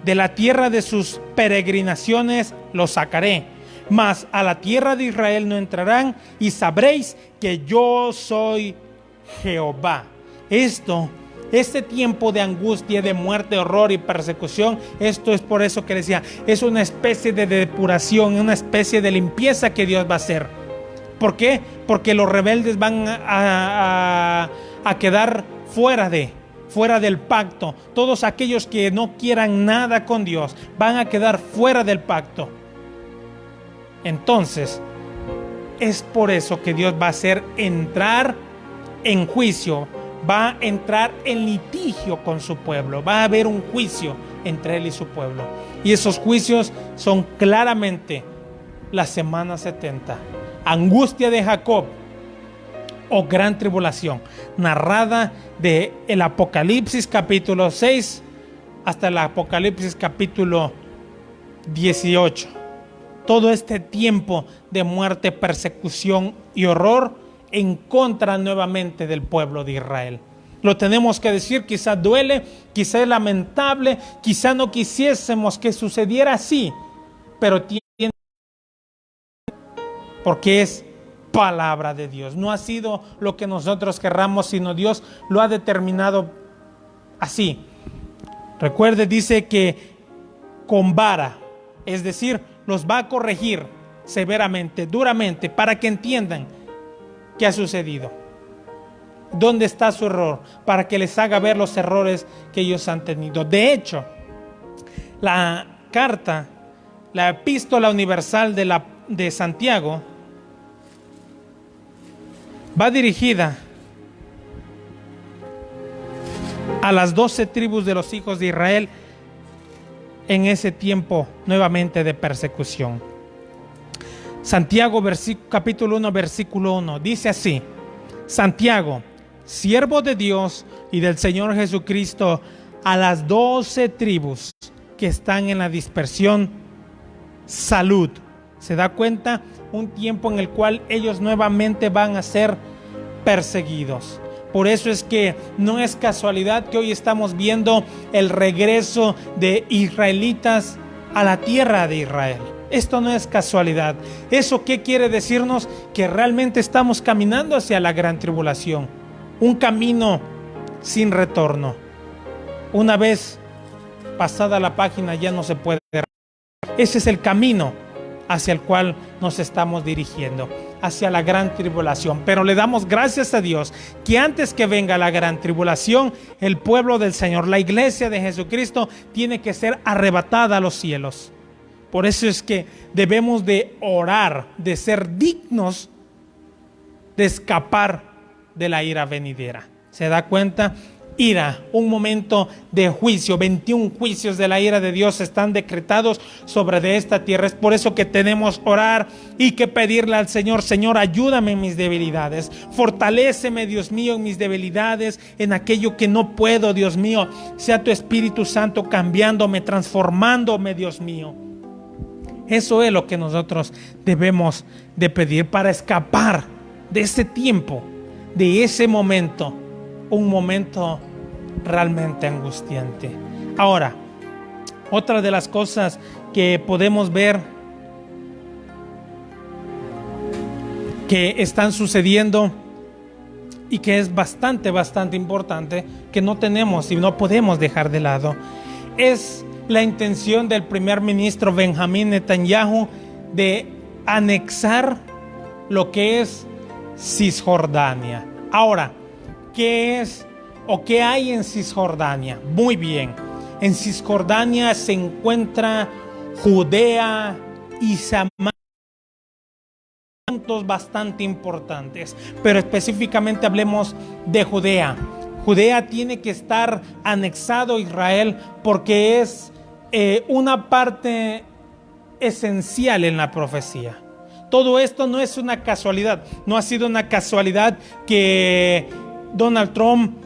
De la tierra de sus peregrinaciones los sacaré, mas a la tierra de Israel no entrarán, y sabréis que yo soy Jehová. Esto Este tiempo de angustia, de muerte, horror y persecución, esto es por eso que decía, es una especie de depuración, una especie de limpieza que Dios va a hacer. ¿Por qué? Porque los rebeldes van a quedar fuera del pacto. Todos aquellos que no quieran nada con Dios van a quedar fuera del pacto. Entonces, es por eso que Dios va a hacer entrar en juicio, va a entrar en litigio con su pueblo, va a haber un juicio entre él y su pueblo. Y esos juicios son claramente la semana 70, angustia de Jacob o gran tribulación, narrada de el Apocalipsis capítulo 6 hasta el Apocalipsis capítulo 18. Todo este tiempo de muerte, persecución y horror en contra nuevamente del pueblo de Israel. Lo tenemos que decir, quizás duele, quizás es lamentable, quizás no quisiésemos que sucediera así, pero tiene, porque es palabra de Dios. No ha sido lo que nosotros querramos, sino Dios lo ha determinado así. Recuerde, dice que con vara, es decir, los va a corregir severamente, duramente, para que entiendan qué ha sucedido, dónde está su error, para que les haga ver los errores que ellos han tenido. De hecho, la carta, la epístola universal de Santiago, va dirigida a las 12 tribus de los hijos de Israel en ese tiempo nuevamente de persecución. Santiago capítulo 1 versículo 1 dice así: Santiago, siervo de Dios y del Señor Jesucristo, a las 12 tribus que están en la dispersión, salud. ¿Se da cuenta? Un tiempo en el cual ellos nuevamente van a ser perseguidos. Por eso es que no es casualidad que hoy estamos viendo el regreso de israelitas a la tierra de Israel. Esto no es casualidad. ¿Eso qué quiere decirnos? Que realmente estamos caminando hacia la gran tribulación. Un camino sin retorno. Una vez pasada la página ya no se puede. Ese es el camino hacia el cual nos estamos dirigiendo, hacia la gran tribulación. Pero le damos gracias a Dios que antes que venga la gran tribulación, el pueblo del Señor, la iglesia de Jesucristo, tiene que ser arrebatada a los cielos. Por eso es que debemos de orar, de ser dignos de escapar de la ira venidera. ¿Se da cuenta? Ira, un momento de juicio. 21 juicios de la ira de Dios están decretados sobre de esta tierra. Es por eso que tenemos que orar y que pedirle al Señor: Señor, ayúdame en mis debilidades, fortaléceme, Dios mío, en mis debilidades, en aquello que no puedo, Dios mío. Sea tu Espíritu Santo cambiándome, transformándome, Dios mío. Eso es lo que nosotros debemos de pedir para escapar de ese tiempo, de ese momento, un momento realmente angustiante. Ahora, otra de las cosas que podemos ver que están sucediendo y que es bastante importante, que no tenemos y no podemos dejar de lado, es la intención del primer ministro Benjamín Netanyahu de anexar lo que es Cisjordania. Ahora, ¿qué es o qué hay en Cisjordania? Muy bien, en Cisjordania se encuentra Judea y Samaria, puntos bastante importantes, pero específicamente hablemos de Judea. Judea tiene que estar anexado a Israel porque es una parte esencial en la profecía. Todo esto no es una casualidad, no ha sido una casualidad que Donald Trump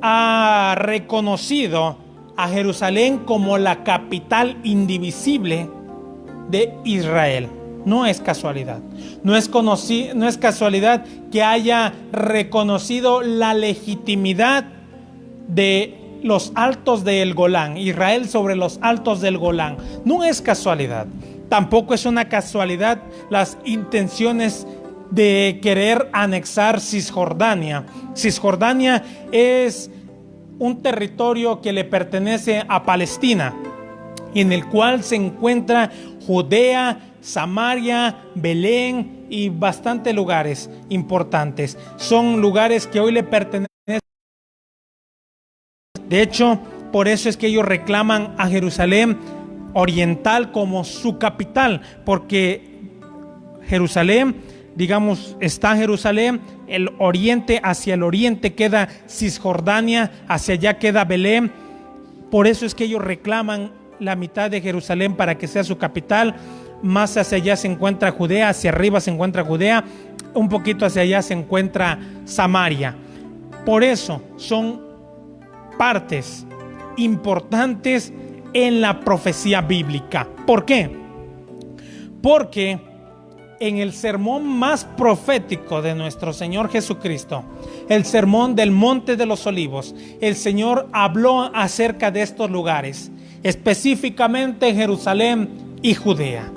ha reconocido a Jerusalén como la capital indivisible de Israel. No es casualidad. No es casualidad que haya reconocido la legitimidad de los altos del Golán, Israel sobre los altos del Golán. No es casualidad. Tampoco es una casualidad las intenciones de querer anexar Cisjordania. Cisjordania es un territorio que le pertenece a Palestina, en el cual se encuentra Judea, Samaria, Belén y bastantes lugares importantes. Son lugares que hoy le pertenecen. De hecho, por eso es que ellos reclaman a Jerusalén oriental como su capital, porque Jerusalén, digamos, está Jerusalén, el oriente, hacia el oriente queda Cisjordania, hacia allá queda Belén. Por eso es que ellos reclaman la mitad de Jerusalén para que sea su capital. Más hacia allá se encuentra Judea, hacia arriba se encuentra Judea, un poquito hacia allá se encuentra Samaria. Por eso son partes importantes en la profecía bíblica. ¿Por qué? Porque en el sermón más profético de nuestro Señor Jesucristo, el sermón del Monte de los Olivos, el Señor habló acerca de estos lugares, específicamente Jerusalén y Judea.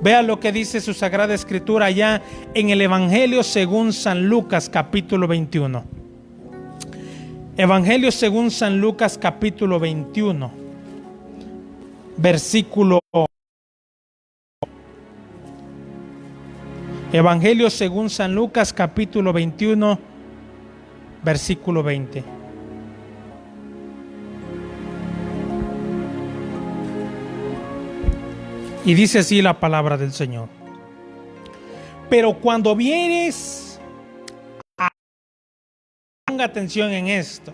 Vea lo que dice su Sagrada Escritura allá en el Evangelio según San Lucas capítulo 21. Evangelio según San Lucas capítulo 21, versículo. Evangelio según San Lucas capítulo 21, versículo 20. Y dice así la palabra del Señor. Pero cuando vieres, ponga atención en esto,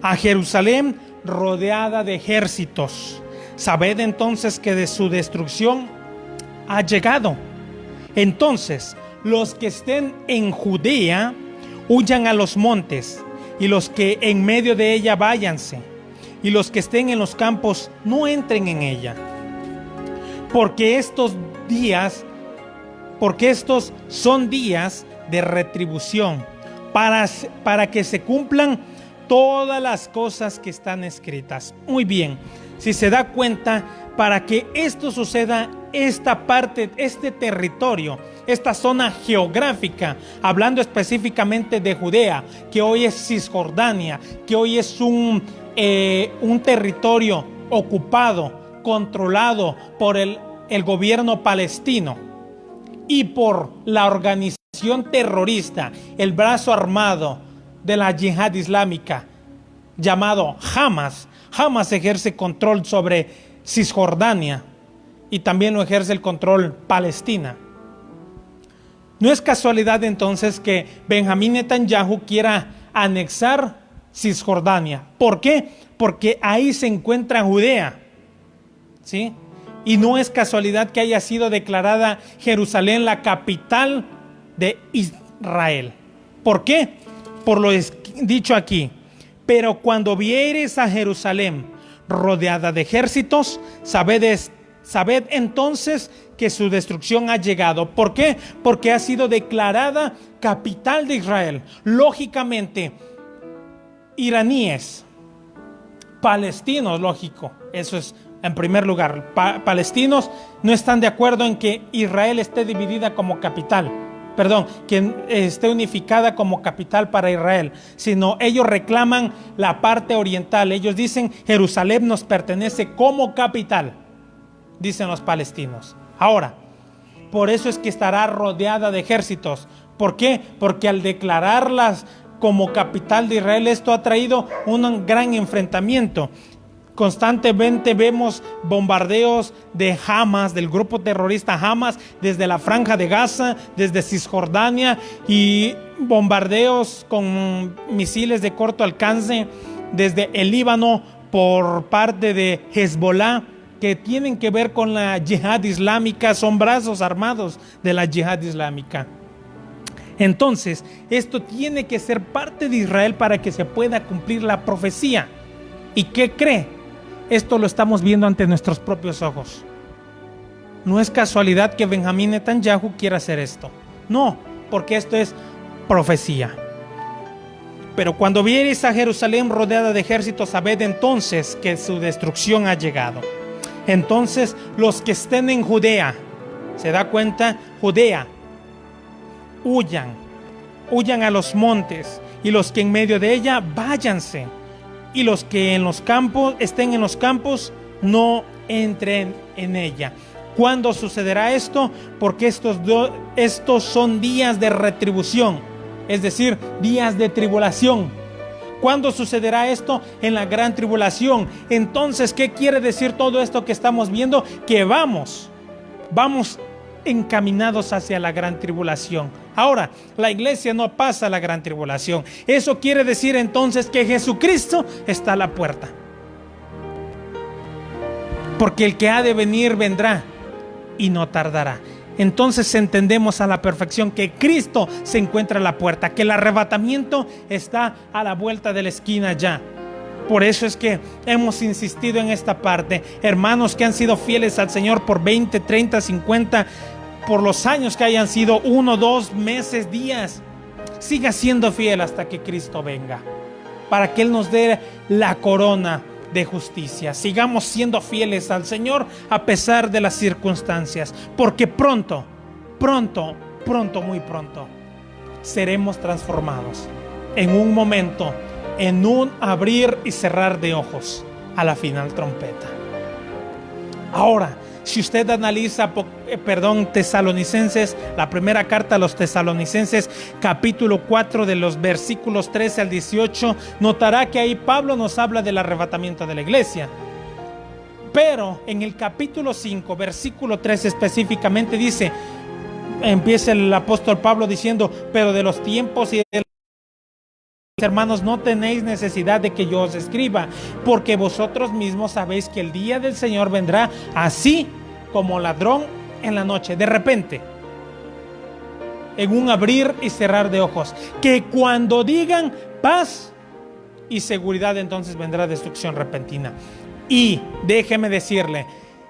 a Jerusalén rodeada de ejércitos, sabed entonces que de su destrucción ha llegado. Entonces los que estén en Judea huyan a los montes, y los que en medio de ella váyanse, y los que estén en los campos no entren en ella. Porque estos son días de retribución, para que se cumplan todas las cosas que están escritas. Muy bien, si se da cuenta, para que esto suceda, esta parte, este territorio, esta zona geográfica, hablando específicamente de Judea, que hoy es Cisjordania, que hoy es un territorio ocupado, controlado por el gobierno palestino y por la organización terrorista, el brazo armado de la yihad islámica llamado Hamas. Hamas ejerce control sobre Cisjordania y también lo ejerce el control Palestina. No es casualidad entonces que Benjamín Netanyahu quiera anexar Cisjordania. ¿Por qué? Porque ahí se encuentra Judea, ¿sí? Y no es casualidad que haya sido declarada Jerusalén la capital de Israel. ¿Por qué? Por lo dicho aquí. Pero cuando vieres a Jerusalén rodeada de ejércitos, sabed entonces que su destrucción ha llegado. ¿Por qué? Porque ha sido declarada capital de Israel. Lógicamente, iraníes, palestinos, lógico, eso es en primer lugar. Palestinos no están de acuerdo en que Israel esté dividida como capital, que esté unificada como capital para Israel, sino ellos reclaman la parte oriental. Ellos dicen Jerusalén nos pertenece como capital, dicen los palestinos. Ahora, por eso es que estará rodeada de ejércitos. ¿Por qué? Porque al declararlas como capital de Israel, esto ha traído un gran enfrentamiento. Constantemente vemos bombardeos de Hamas, del grupo terrorista Hamas, desde la Franja de Gaza, desde Cisjordania, y bombardeos con misiles de corto alcance desde el Líbano por parte de Hezbollah, que tienen que ver con la yihad islámica, son brazos armados de la yihad islámica. Entonces, esto tiene que ser parte de Israel para que se pueda cumplir la profecía. ¿Y qué cree? Esto lo estamos viendo ante nuestros propios ojos. No es casualidad que Benjamín Netanyahu quiera hacer esto. No, porque esto es profecía. Pero cuando viereis a Jerusalén rodeada de ejércitos, sabed entonces que su destrucción ha llegado. Entonces los que estén en Judea, ¿se da cuenta? Judea, huyan a los montes, y los que en medio de ella váyanse, y los que en los campos estén en los campos no entren en ella. ¿Cuándo sucederá esto? Porque estos son días de retribución, es decir, días de tribulación. ¿Cuándo sucederá esto? En la gran tribulación. Entonces, ¿qué quiere decir todo esto que estamos viendo? Que vamos encaminados hacia la gran tribulación. Ahora, la iglesia no pasa la gran tribulación. Eso quiere decir entonces que Jesucristo está a la puerta. Porque el que ha de venir vendrá y no tardará. Entonces entendemos a la perfección que Cristo se encuentra a la puerta, que el arrebatamiento está a la vuelta de la esquina ya. Por eso es que hemos insistido en esta parte. Hermanos que han sido fieles al Señor por 20, 30, 50, por los años que hayan sido, 1, 2 meses, días, siga siendo fiel hasta que Cristo venga, para que Él nos dé la corona de justicia. Sigamos siendo fieles al Señor a pesar de las circunstancias, porque pronto, muy pronto, seremos transformados en un momento, en un abrir y cerrar de ojos a la final trompeta. Ahora, si usted analiza, Tesalonicenses, la primera carta a los Tesalonicenses, capítulo 4, de los versículos 13 al 18, notará que ahí Pablo nos habla del arrebatamiento de la iglesia. Pero en el capítulo 5, versículo 13 específicamente dice, empieza el apóstol Pablo diciendo, pero de los tiempos y de hermanos, no tenéis necesidad de que yo os escriba, porque vosotros mismos sabéis que el día del Señor vendrá así como ladrón en la noche, de repente, en un abrir y cerrar de ojos, que cuando digan paz y seguridad, entonces vendrá destrucción repentina. Y déjeme decirle,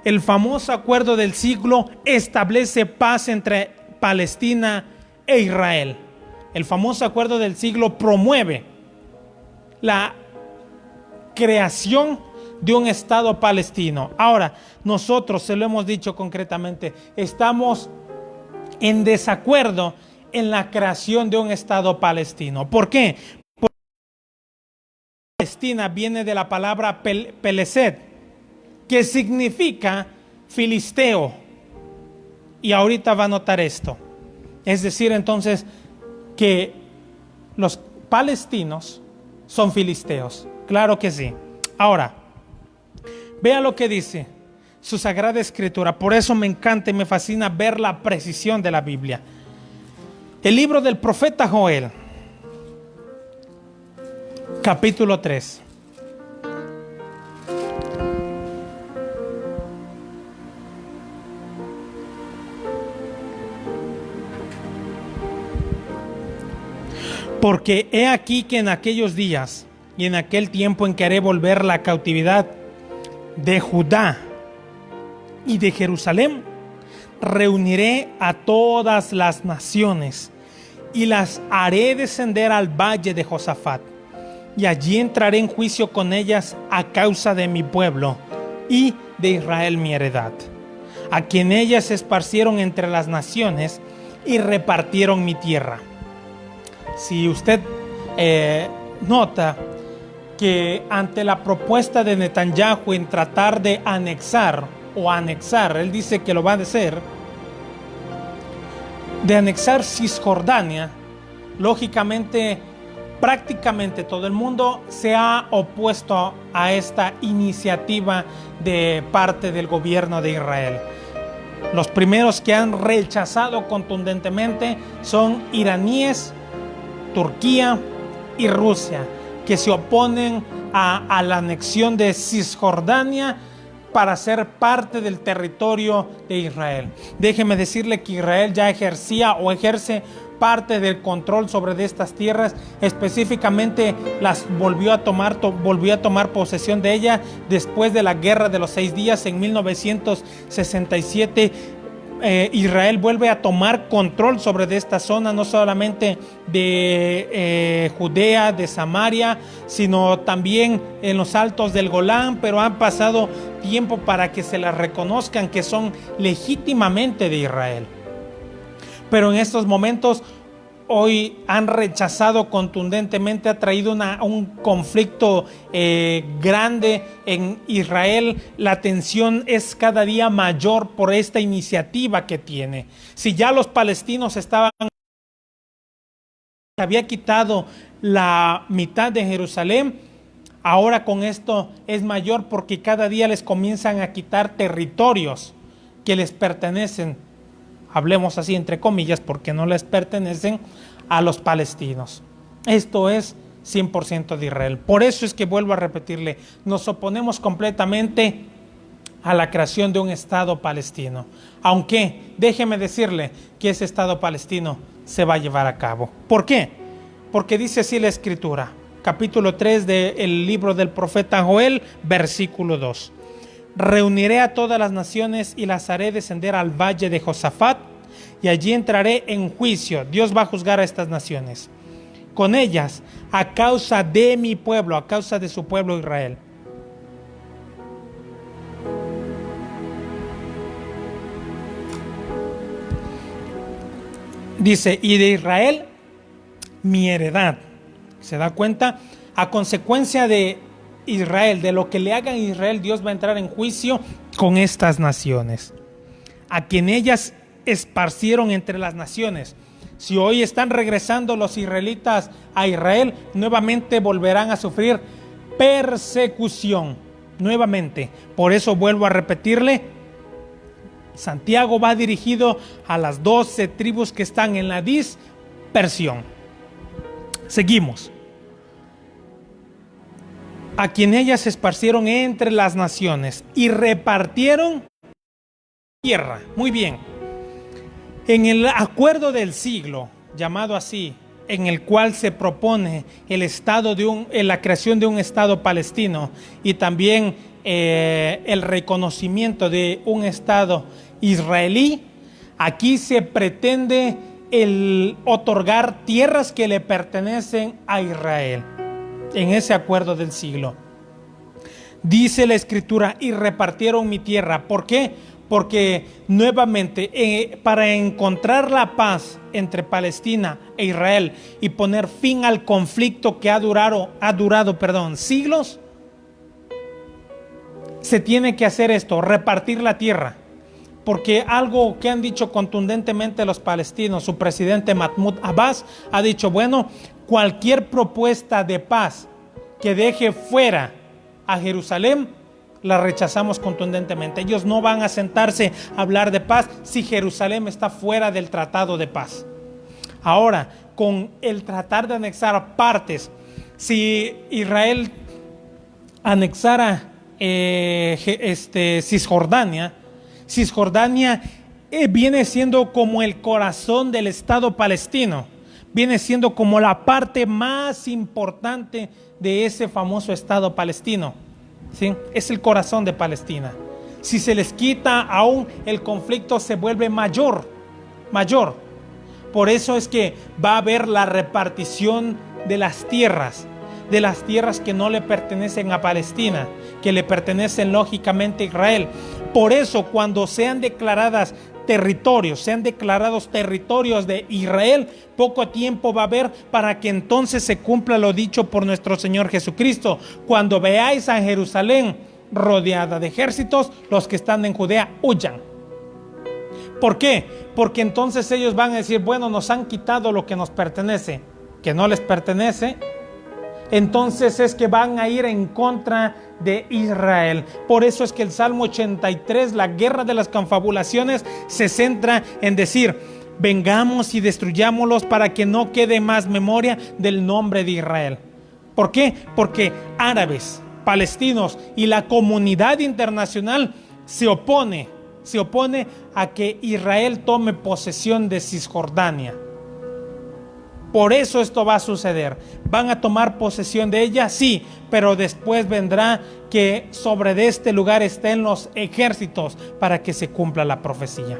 el famoso acuerdo del siglo establece paz entre Palestina e Israel. El famoso acuerdo del siglo promueve la creación de un Estado palestino. Ahora, nosotros, se lo hemos dicho concretamente, estamos en desacuerdo en la creación de un Estado palestino. ¿Por qué? Porque Palestina viene de la palabra Peleset, que significa filisteo. Y ahorita va a notar esto. Es decir, entonces, que los palestinos son filisteos. Claro que sí. Ahora, vea lo que dice su Sagrada Escritura. Por eso me encanta y me fascina ver la precisión de la Biblia. El libro del profeta Joel, capítulo 3. Porque he aquí que en aquellos días y en aquel tiempo en que haré volver la cautividad de Judá y de Jerusalén, reuniré a todas las naciones y las haré descender al valle de Josafat, y allí entraré en juicio con ellas a causa de mi pueblo y de Israel mi heredad, a quien ellas esparcieron entre las naciones y repartieron mi tierra. Si usted nota que ante la propuesta de Netanyahu en tratar de anexar, él dice que lo va a hacer, de anexar Cisjordania, lógicamente, prácticamente todo el mundo se ha opuesto a esta iniciativa de parte del gobierno de Israel. Los primeros que han rechazado contundentemente son iraníes, Turquía y Rusia, que se oponen a la anexión de Cisjordania para ser parte del territorio de Israel. Déjeme decirle que Israel ya ejercía o ejerce parte del control sobre de estas tierras, específicamente las volvió a tomar posesión de ella después de la Guerra de los 6 días en 1967. Israel vuelve a tomar control sobre de esta zona, no solamente de Judea, de Samaria, sino también en los altos del Golán, pero han pasado tiempo para que se las reconozcan que son legítimamente de Israel. Pero en estos momentos hoy han rechazado contundentemente, ha traído un conflicto grande en Israel. La tensión es cada día mayor por esta iniciativa que tiene. Si ya los palestinos había quitado la mitad de Jerusalén, ahora con esto es mayor porque cada día les comienzan a quitar territorios que les pertenecen, hablemos así entre comillas, porque no les pertenecen a los palestinos. Esto es 100% de Israel. Por eso es que vuelvo a repetirle, nos oponemos completamente a la creación de un Estado palestino. Aunque, déjeme decirle que ese Estado palestino se va a llevar a cabo. ¿Por qué? Porque dice así la Escritura, capítulo 3 del libro del profeta Joel, versículo 2. Reuniré a todas las naciones y las haré descender al valle de Josafat, y allí entraré en juicio. Dios va a juzgar a estas naciones con ellas a causa de mi pueblo, a causa de su pueblo Israel. Dice, y de Israel mi heredad. ¿Se da cuenta? A consecuencia de Israel, de lo que le hagan a Israel, Dios va a entrar en juicio con estas naciones, a quien ellas esparcieron entre las naciones. Si hoy están regresando los israelitas a Israel, nuevamente volverán a sufrir persecución, nuevamente. Por eso vuelvo a repetirle, Santiago va dirigido a las 12 tribus que están en la dispersión. Seguimos. A quien ellas se esparcieron entre las naciones y repartieron tierra. Muy bien. En el acuerdo del siglo, llamado así, en el cual se propone la creación de un Estado palestino y también el reconocimiento de un Estado israelí, aquí se pretende el otorgar tierras que le pertenecen a Israel. En ese acuerdo del siglo dice la Escritura, y repartieron mi tierra. ¿Por qué? Porque nuevamente para encontrar la paz entre Palestina e Israel y poner fin al conflicto que ha durado siglos, se tiene que hacer esto, repartir la tierra. Porque algo que han dicho contundentemente los palestinos, su presidente Mahmoud Abbas ha dicho, bueno, cualquier propuesta de paz que deje fuera a Jerusalén, la rechazamos contundentemente. Ellos no van a sentarse a hablar de paz si Jerusalén está fuera del tratado de paz. Ahora, con el tratar de anexar partes, si Israel anexara Cisjordania viene siendo como el corazón del Estado palestino, viene siendo como la parte más importante de ese famoso Estado palestino, ¿sí? Es el corazón de Palestina. Si se les quita aún, el conflicto se vuelve mayor. Por eso es que va a haber la repartición de las tierras que no le pertenecen a Palestina, que le pertenecen lógicamente a Israel. Por eso, cuando sean declarados territorios de Israel, poco tiempo va a haber para que entonces se cumpla lo dicho por nuestro Señor Jesucristo. Cuando veáis a Jerusalén rodeada de ejércitos, los que están en Judea huyan. ¿Por qué? Porque entonces ellos van a decir, bueno, nos han quitado lo que nos pertenece, que no les pertenece. Entonces es que van a ir en contra de Israel. Por eso es que el Salmo 83, la guerra de las confabulaciones, se centra en decir, vengamos y destruyámoslos para que no quede más memoria del nombre de Israel. ¿Por qué? Porque árabes, palestinos y la comunidad internacional se opone a que Israel tome posesión de Cisjordania. Por eso esto va a suceder. ¿Van a tomar posesión de ella? Sí, pero después vendrá que sobre de este lugar estén los ejércitos para que se cumpla la profecía.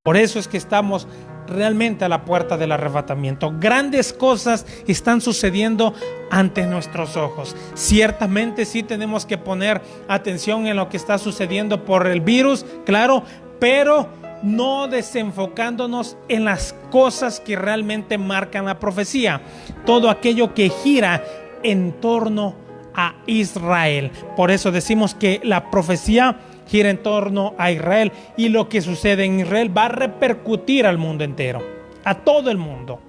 Por eso es que estamos realmente a la puerta del arrebatamiento. Grandes cosas están sucediendo ante nuestros ojos. Ciertamente sí tenemos que poner atención en lo que está sucediendo por el virus, claro, pero no desenfocándonos en las cosas que realmente marcan la profecía, todo aquello que gira en torno a Israel. Por eso decimos que la profecía gira en torno a Israel, y lo que sucede en Israel va a repercutir al mundo entero, a todo el mundo.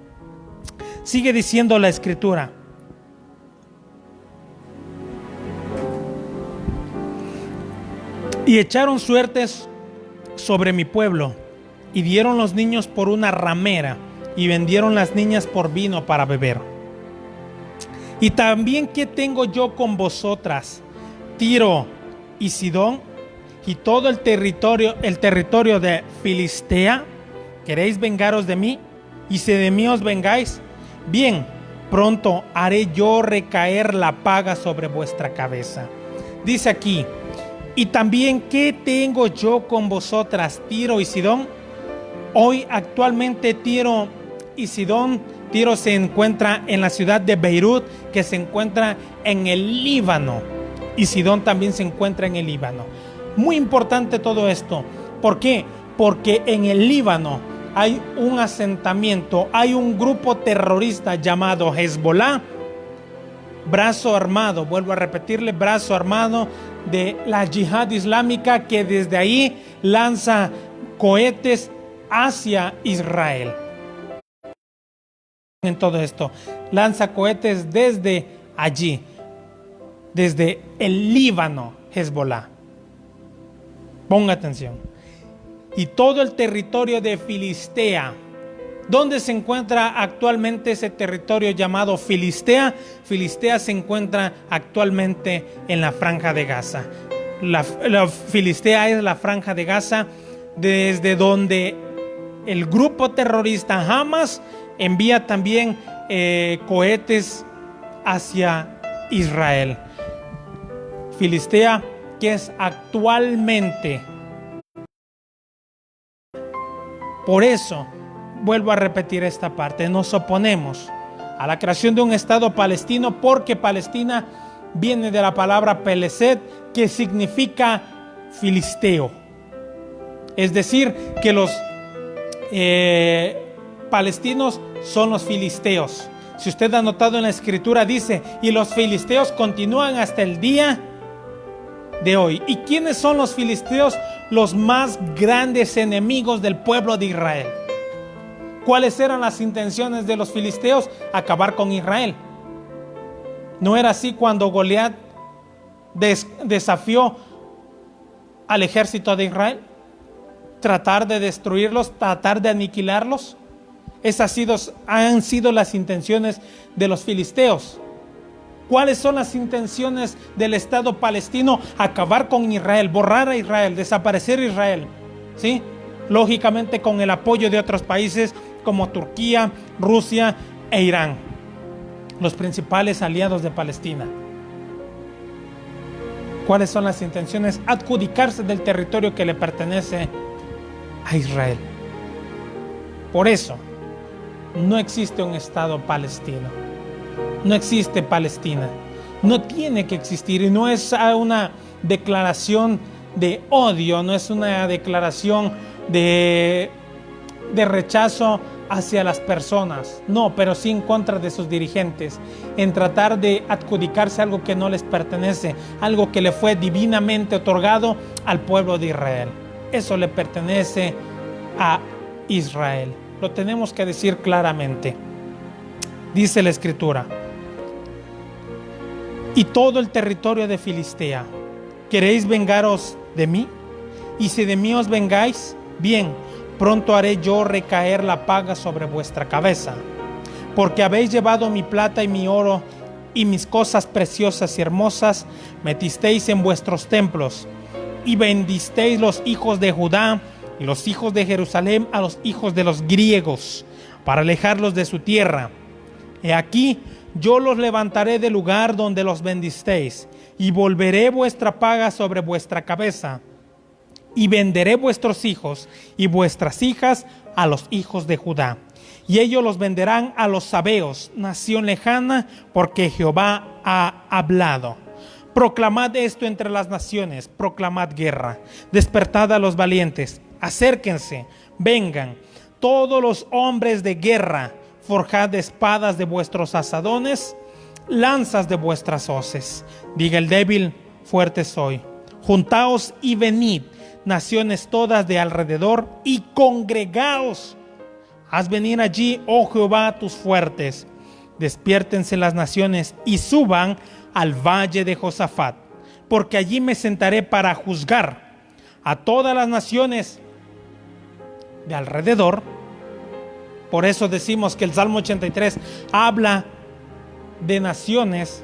Sigue diciendo la Escritura: y echaron suertes sobre mi pueblo, y dieron los niños por una ramera, y vendieron las niñas por vino para beber. Y también, ¿qué tengo yo con vosotras, Tiro y Sidón, y todo el territorio de Filistea? ¿Queréis vengaros de mí? Y si de mí os vengáis, bien, pronto haré yo recaer la paga sobre vuestra cabeza. Dice aquí: y también, ¿qué tengo yo con vosotras, Tiro y Sidón? Hoy actualmente Tiro y Sidón, Tiro se encuentra en la ciudad de Beirut, que se encuentra en el Líbano, y Sidón también se encuentra en el Líbano. Muy importante todo esto. ¿Por qué? Porque en el Líbano hay un asentamiento, hay un grupo terrorista llamado Hezbollah, brazo armado, vuelvo a repetirle, brazo armado de la yihad islámica, que desde ahí lanza cohetes hacia Israel. En todo esto, lanza cohetes desde allí, desde el Líbano, Hezbollah. Ponga atención. Y todo el territorio de Filistea. ¿Dónde se encuentra actualmente ese territorio llamado Filistea? Filistea se encuentra actualmente en la Franja de Gaza. La Filistea es la Franja de Gaza, desde donde el grupo terrorista Hamas envía también cohetes hacia Israel. Filistea, que es actualmente. Por eso, vuelvo a repetir esta parte, nos oponemos a la creación de un Estado palestino, porque Palestina viene de la palabra Peleset, que significa filisteo. Es decir, que los palestinos son los filisteos. Si usted ha notado en la Escritura, dice: y los filisteos continúan hasta el día de hoy. ¿Y quiénes son los filisteos? Los más grandes enemigos del pueblo de Israel. ¿Cuáles eran las intenciones de los filisteos? Acabar con Israel. ¿No era así cuando Goliat desafió al ejército de Israel? Tratar de destruirlos, tratar de aniquilarlos. Esas han sido las intenciones de los filisteos. ¿Cuáles son las intenciones del Estado palestino? Acabar con Israel, borrar a Israel, desaparecer a Israel, ¿sí? Lógicamente con el apoyo de otros países como Turquía, Rusia e Irán, los principales aliados de Palestina. ¿Cuáles son las intenciones? Adjudicarse del territorio que le pertenece a Israel. Por eso, no existe un Estado palestino. No existe Palestina. No tiene que existir, y no es una declaración de odio, no es una declaración de rechazo hacia las personas, no, pero sí en contra de sus dirigentes, en tratar de adjudicarse algo que no les pertenece, algo que le fue divinamente otorgado al pueblo de Israel. Eso le pertenece a Israel. Lo tenemos que decir claramente. Dice la Escritura: y todo el territorio de Filistea, ¿queréis vengaros de mí? Y si de mí os vengáis, bien, pronto haré yo recaer la paga sobre vuestra cabeza, porque habéis llevado mi plata y mi oro y mis cosas preciosas y hermosas, metisteis en vuestros templos, y vendisteis los hijos de Judá y los hijos de Jerusalén a los hijos de los griegos, para alejarlos de su tierra. He aquí, yo los levantaré del lugar donde los vendisteis, y volveré vuestra paga sobre vuestra cabeza, y venderé vuestros hijos y vuestras hijas a los hijos de Judá, y ellos los venderán a los sabeos, nación lejana, porque Jehová ha hablado. Proclamad esto entre las naciones, proclamad guerra, despertad a los valientes, acérquense, vengan, todos los hombres de guerra, forjad espadas de vuestros asadones, lanzas de vuestras hoces. Diga el débil, fuerte soy. Juntaos y venid, naciones todas de alrededor, y congregaos. Haz venir allí, oh Jehová, tus fuertes. Despiértense las naciones y suban al valle de Josafat, porque allí me sentaré para juzgar a todas las naciones de alrededor. Por eso decimos que el Salmo 83 habla de naciones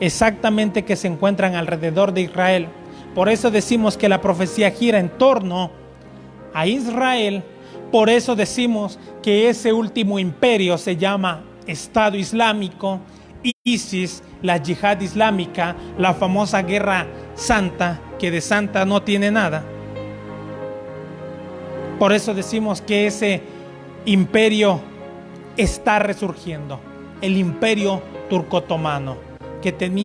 exactamente que se encuentran alrededor de Israel. Por eso decimos que la profecía gira en torno a Israel. Por eso decimos que ese último imperio se llama Estado Islámico, ISIS, la yihad islámica, la famosa guerra santa, que de santa no tiene nada. Por eso decimos que ese imperio está resurgiendo, el imperio turco-otomano, que tenía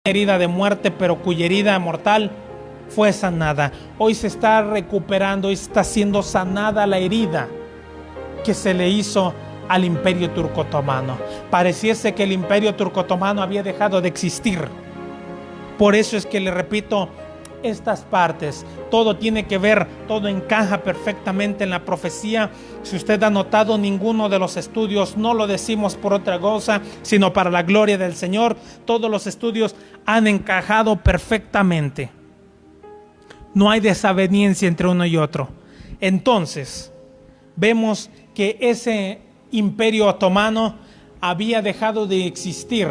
herida de muerte, pero cuya herida mortal fue sanada. Hoy se está recuperando, hoy está siendo sanada la herida que se le hizo al imperio turco-otomano. Pareciese que el imperio turco-otomano había dejado de existir. Por eso es que le repito estas partes, todo tiene que ver, todo encaja perfectamente en la profecía. Si usted ha notado, ninguno de los estudios, no lo decimos por otra cosa, sino para la gloria del Señor, todos los estudios han encajado perfectamente. No hay desaveniencia entre uno y otro. Entonces, vemos que ese imperio otomano había dejado de existir.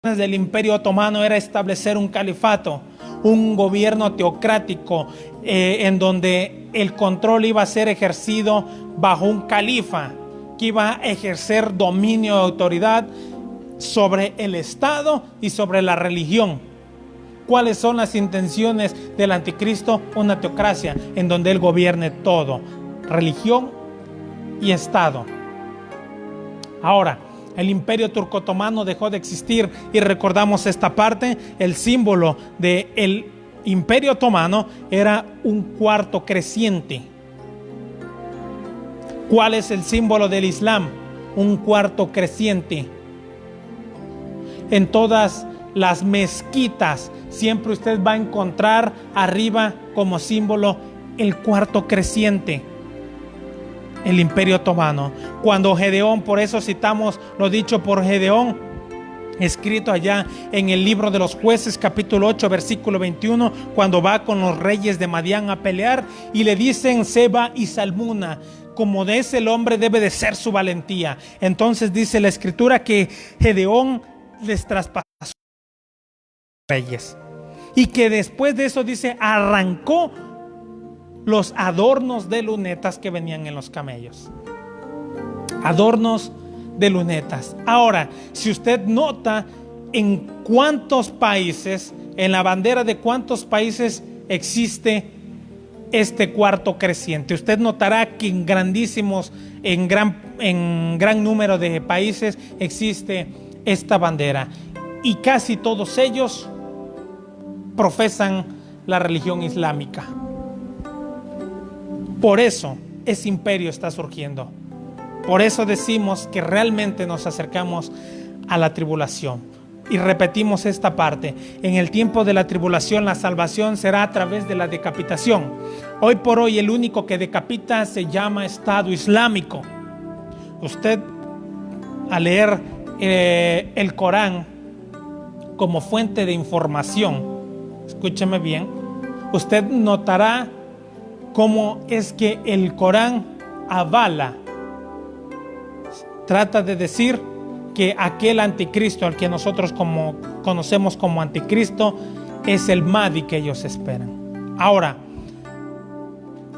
Del imperio otomano era establecer un califato, un gobierno teocrático, en donde el control iba a ser ejercido bajo un califa que iba a ejercer dominio y autoridad sobre el Estado y sobre la religión. ¿Cuáles son las intenciones del anticristo? Una teocracia en donde él gobierne todo, religión y Estado. Ahora, el imperio turco-otomano dejó de existir y recordamos esta parte. El símbolo del imperio otomano era un cuarto creciente. ¿Cuál es el símbolo del Islam? Un cuarto creciente. En todas las mezquitas siempre usted va a encontrar arriba como símbolo el cuarto creciente. El imperio otomano. Cuando Gedeón, por eso citamos lo dicho por Gedeón, escrito allá en el libro de los Jueces, capítulo 8, versículo 21, cuando va con los reyes de Madián a pelear y le dicen Seba y Salmuna, como de ese el hombre debe de ser su valentía. Entonces dice la escritura que Gedeón les traspasó a los reyes y que después de eso dice arrancó los adornos de lunetas que venían en los camellos. Adornos de lunetas. Ahora, si usted nota en cuántos países, en la bandera de cuántos países existe este cuarto creciente, usted notará que en gran número de países existe esta bandera y casi todos ellos profesan la religión islámica. Por eso ese imperio está surgiendo. Por eso decimos que realmente nos acercamos a la tribulación. Y repetimos esta parte. En el tiempo de la tribulación la salvación será a través de la decapitación. Hoy por hoy el único que decapita se llama Estado Islámico. Usted al leer el Corán como fuente de información, escúcheme bien, usted notará cómo es que el Corán avala, trata de decir que aquel anticristo al que nosotros conocemos como anticristo es el Mahdi que ellos esperan. Ahora,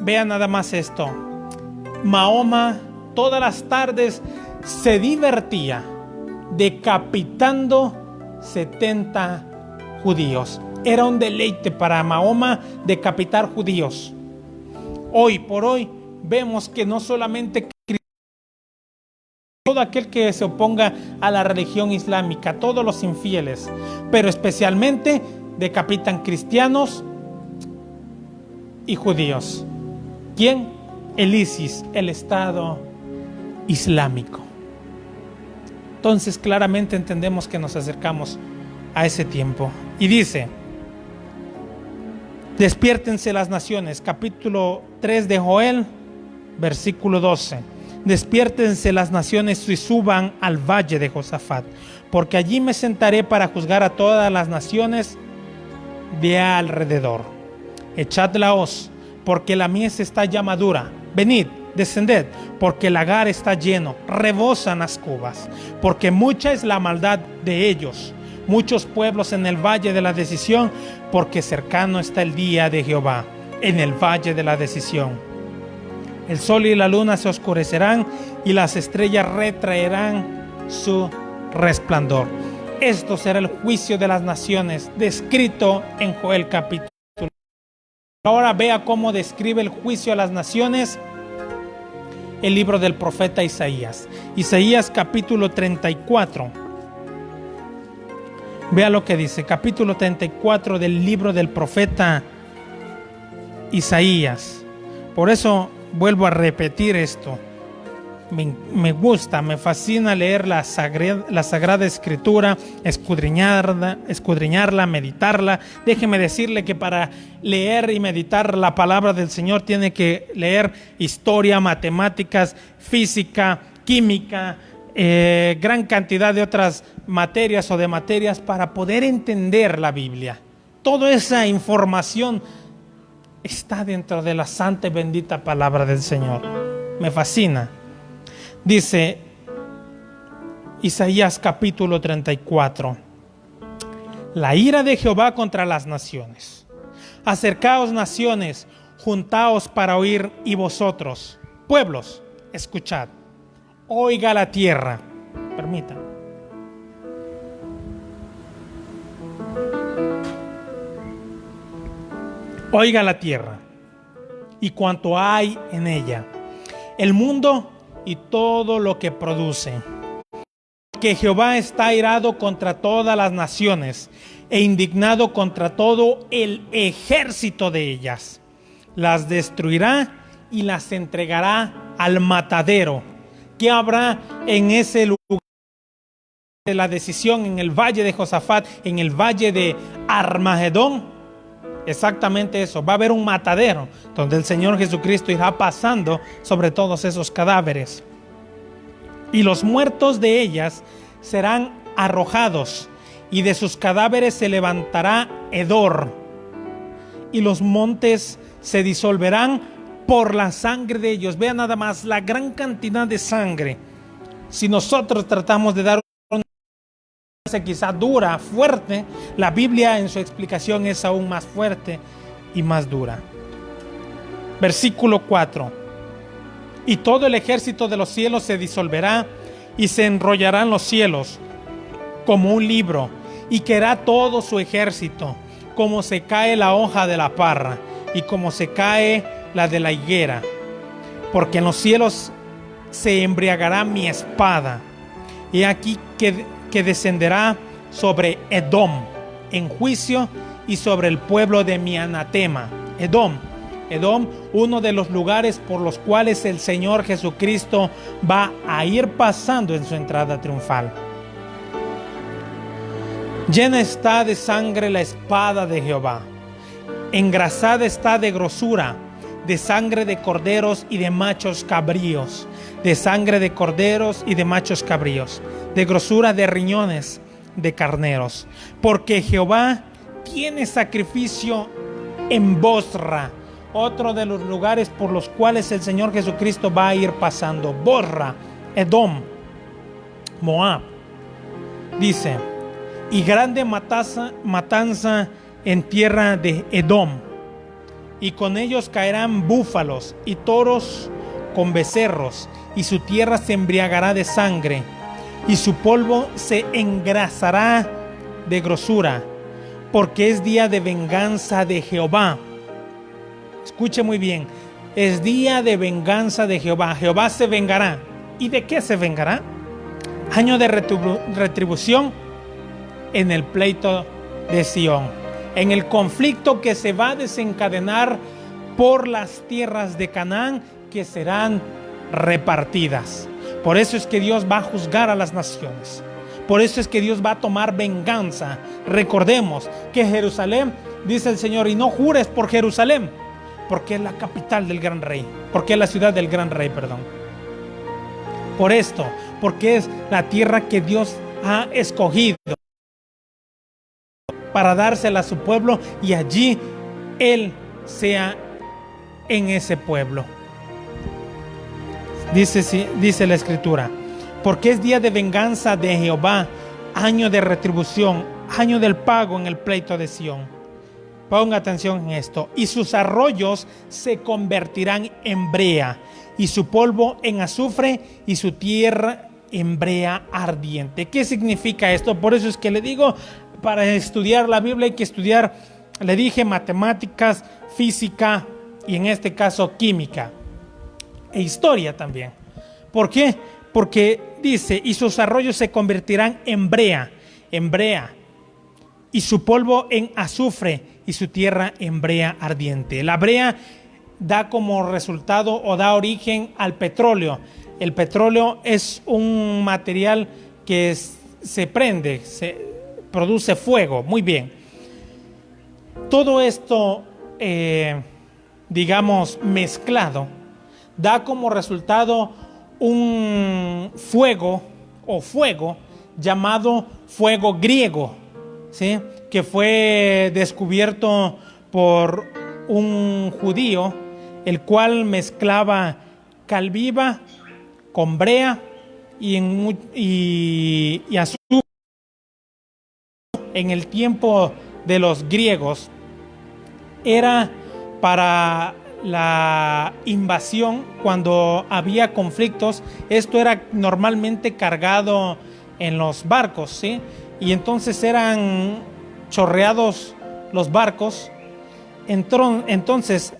vean nada más esto. Mahoma todas las tardes se divertía decapitando 70 judíos. Era un deleite para Mahoma decapitar judíos. Hoy por hoy vemos que no solamente todo aquel que se oponga a la religión islámica, todos los infieles, pero especialmente decapitan cristianos, y judíos. ¿Quién? El ISIS, el Estado Islámico. Entonces claramente entendemos que nos acercamos a ese tiempo. Y dice: despiértense las naciones, capítulo 3 de Joel, versículo 12. Despiértense las naciones y suban al valle de Josafat, porque allí me sentaré para juzgar a todas las naciones de alrededor. Echad la hoz, porque la mies está ya madura. Venid, descended, porque el lagar está lleno, rebosan las cubas, porque mucha es la maldad de ellos. Muchos pueblos en el valle de la decisión, porque cercano está el día de Jehová, en el valle de la decisión. El sol y la luna se oscurecerán, y las estrellas retraerán su resplandor. Esto será el juicio de las naciones, descrito en Joel capítulo. Ahora vea cómo describe el juicio a las naciones el libro del profeta Isaías. Isaías capítulo 34. Vea lo que dice, capítulo 34 del libro del profeta Isaías. Por eso vuelvo a repetir esto. Me gusta, me fascina leer la Sagrada Escritura, escudriñarla, meditarla. Déjeme decirle que para leer y meditar la palabra del Señor tiene que leer historia, matemáticas, física, química, gran cantidad de otras materias o de materias para poder entender la Biblia. Toda esa información está dentro de la santa y bendita palabra del Señor. Me fascina. Dice Isaías capítulo 34: la ira de Jehová contra las naciones. Acercaos, naciones, juntaos para oír, y vosotros, pueblos, escuchad. Oiga la tierra. Permítanme. Oiga la tierra y cuanto hay en ella, el mundo y todo lo que produce. Que Jehová está airado contra todas las naciones e indignado contra todo el ejército de ellas. Las destruirá y las entregará al matadero. ¿Qué habrá en ese lugar de la decisión, en el valle de Josafat, en el valle de Armagedón? Exactamente eso, va a haber un matadero donde el Señor Jesucristo irá pasando sobre todos esos cadáveres. Y los muertos de ellas serán arrojados, y de sus cadáveres se levantará hedor, y los montes se disolverán por la sangre de ellos. Vean nada más la gran cantidad de sangre. Si nosotros tratamos de dar quizá dura, fuerte, la Biblia en su explicación es aún más fuerte y más dura. Versículo 4: y todo el ejército de los cielos se disolverá, y se enrollarán los cielos como un libro, y caerá todo su ejército, como se cae la hoja de la parra, y como se cae la de la higuera, porque en los cielos se embriagará mi espada. Y aquí que descenderá sobre Edom en juicio, y sobre el pueblo de mi anatema. Edom, uno de los lugares por los cuales el Señor Jesucristo va a ir pasando en su entrada triunfal. Llena está de sangre la espada de Jehová, engrasada está de grosura, de sangre de corderos y de machos cabríos, de sangre de corderos y de machos cabríos, de grosura de riñones de carneros, porque Jehová tiene sacrificio en Bosra, otro de los lugares por los cuales el Señor Jesucristo va a ir pasando. Bosra, Edom, Moab. Dice: y grande matanza en tierra de Edom, y con ellos caerán búfalos y toros con becerros, y su tierra se embriagará de sangre, y su polvo se engrasará de grosura, porque es día de venganza de Jehová. Escuche muy bien, es día de venganza de Jehová. Jehová se vengará. ¿Y de qué se vengará? Año de retribución en el pleito de Sión, en el conflicto que se va a desencadenar por las tierras de Canaán que serán repartidas. Por eso es que Dios va a juzgar a las naciones. Por eso es que Dios va a tomar venganza. Recordemos que Jerusalén, dice el Señor, y no jures por Jerusalén, porque es la capital del gran rey, porque es la ciudad del gran rey, perdón. Por esto, porque es la tierra que Dios ha escogido para dársela a su pueblo, y allí Él sea en ese pueblo. Dice la Escritura, porque es día de venganza de Jehová, año de retribución, año del pago en el pleito de Sión. Ponga atención en esto. Y sus arroyos se convertirán en brea, y su polvo en azufre, y su tierra en brea ardiente. ¿Qué significa esto? Por eso es que le digo, para estudiar la Biblia hay que estudiar, le dije, matemáticas, física y en este caso química e historia también. ¿Por qué? Porque dice, y sus arroyos se convertirán en brea, y su polvo en azufre, y su tierra en brea ardiente. La brea da como resultado o da origen al petróleo. El petróleo es un material que se prende, se produce fuego. Muy bien. Todo esto, digamos, mezclado, da como resultado un fuego llamado fuego griego, ¿sí? Que fue descubierto por un judío, el cual mezclaba cal viva con brea y azufre. En el tiempo de los griegos era para la invasión, cuando había conflictos, esto era normalmente cargado en los barcos, ¿sí? Y entonces eran chorreados los barcos. Entonces,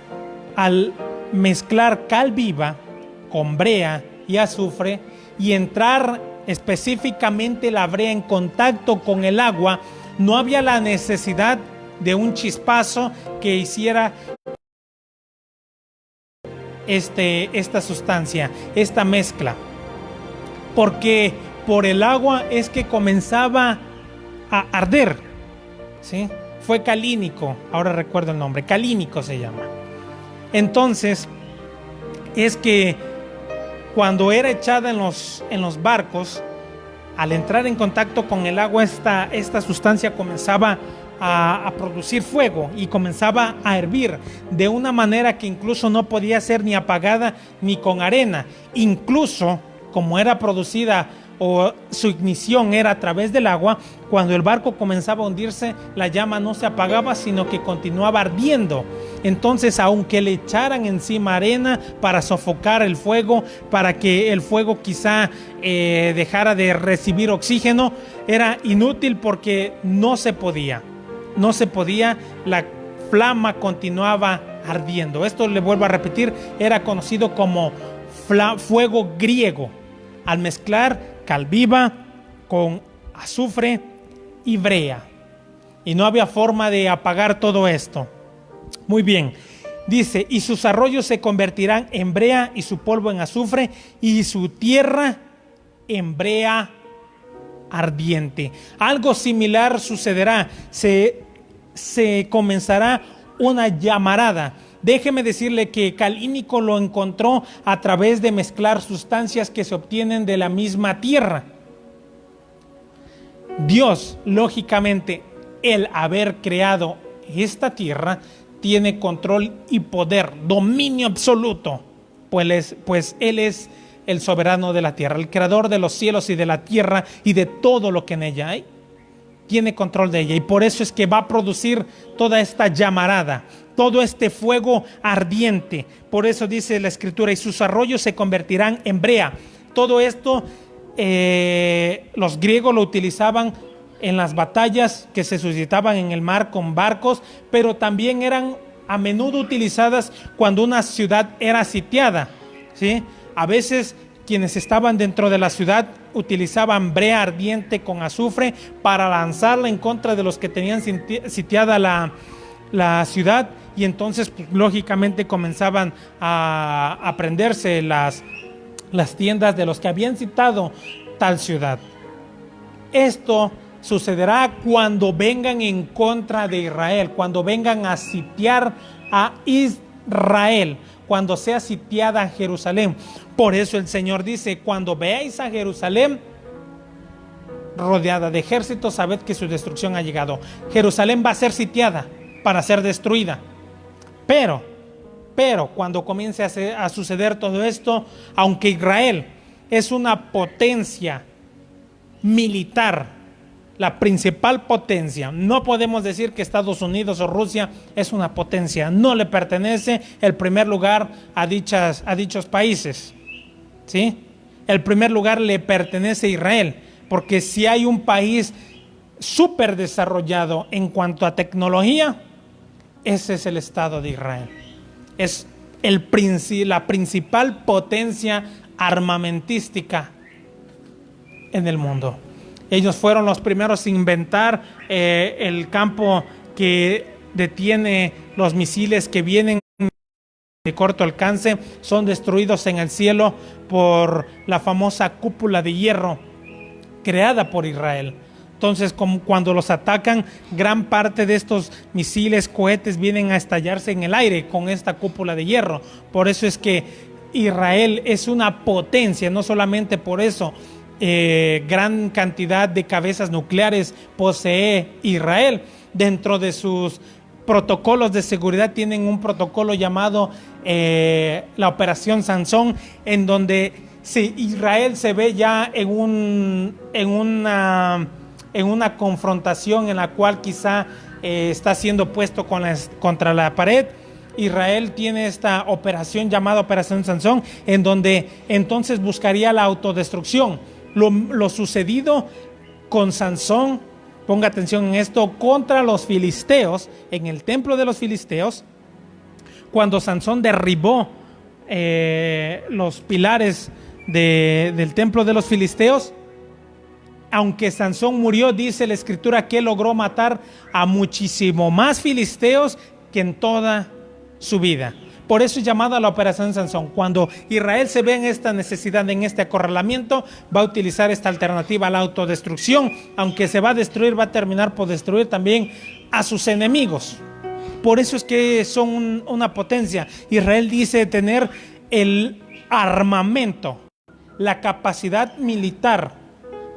al mezclar cal viva con brea y azufre y entrar específicamente la brea en contacto con el agua, no había la necesidad de un chispazo que hiciera esta sustancia, esta mezcla, porque por el agua es que comenzaba a arder, ¿sí? Fue calínico, ahora recuerdo el nombre, calínico se llama. Entonces es que cuando era echada en los barcos, al entrar en contacto con el agua, esta sustancia comenzaba a producir fuego y comenzaba a hervir de una manera que incluso no podía ser ni apagada ni con arena. Incluso, como era producida o su ignición era a través del agua, cuando el barco comenzaba a hundirse, la llama no se apagaba, sino que continuaba ardiendo. Entonces, aunque le echaran encima arena para sofocar el fuego, para que el fuego quizá dejara de recibir oxígeno, era inútil porque no se podía, la flama continuaba ardiendo. Esto, le vuelvo a repetir, era conocido como fuego griego, al mezclar cal viva con azufre y brea, y no había forma de apagar todo esto. Muy bien, dice, y sus arroyos se convertirán en brea, y su polvo en azufre, y su tierra en brea ardiente. Algo similar sucederá, se comenzará una llamarada. Déjeme decirle que Calínico lo encontró a través de mezclar sustancias que se obtienen de la misma tierra. Dios, lógicamente, el haber creado esta tierra, tiene control y poder, dominio absoluto, pues Él es el soberano de la tierra, el creador de los cielos y de la tierra y de todo lo que en ella hay. Tiene control de ella, y por eso es que va a producir toda esta llamarada, todo este fuego ardiente. Por eso dice la Escritura, y sus arroyos se convertirán en brea. Todo esto los griegos lo utilizaban en las batallas que se suscitaban en el mar con barcos, pero también eran a menudo utilizadas cuando una ciudad era sitiada, ¿sí? A veces quienes estaban dentro de la ciudad utilizaban brea ardiente con azufre para lanzarla en contra de los que tenían sitiada la ciudad, y entonces pues, lógicamente comenzaban a prenderse las tiendas de los que habían citado tal ciudad. Esto sucederá cuando vengan en contra de Israel, cuando vengan a sitiar a Israel, cuando sea sitiada Jerusalén. Por eso el Señor dice: cuando veáis a Jerusalén rodeada de ejércitos, sabed que su destrucción ha llegado. Jerusalén va a ser sitiada para ser destruida. Pero cuando comience a suceder todo esto, aunque Israel es una potencia militar, la principal potencia, no podemos decir que Estados Unidos o Rusia es una potencia, no le pertenece el primer lugar a dichos países, ¿sí? El primer lugar le pertenece a Israel, porque si hay un país súper desarrollado en cuanto a tecnología, ese es el Estado de Israel. Es la principal potencia armamentística en el mundo. Ellos fueron los primeros en inventar el campo que detiene los misiles que vienen de corto alcance, son destruidos en el cielo por la famosa cúpula de hierro creada por Israel. Entonces, cuando los atacan, gran parte de estos misiles, cohetes, vienen a estallarse en el aire con esta cúpula de hierro. Por eso es que Israel es una potencia, no solamente por eso. Gran cantidad de cabezas nucleares posee Israel. Dentro de sus protocolos de seguridad tienen un protocolo llamado la Operación Sansón, en donde si Israel se ve ya en una confrontación en la cual quizá está siendo puesto contra la pared, Israel tiene esta operación llamada Operación Sansón, en donde entonces buscaría la autodestrucción. Lo sucedido con Sansón, ponga atención en esto, contra los filisteos, en el templo de los filisteos, cuando Sansón derribó los pilares del templo de los filisteos. Aunque Sansón murió, dice la escritura que logró matar a muchísimo más filisteos que en toda su vida. Por eso es llamada la Operación Sansón. Cuando Israel se ve en esta necesidad, en este acorralamiento, va a utilizar esta alternativa a la autodestrucción. Aunque se va a destruir, va a terminar por destruir también a sus enemigos. Por eso es que son una potencia. Israel dice tener el armamento, la capacidad militar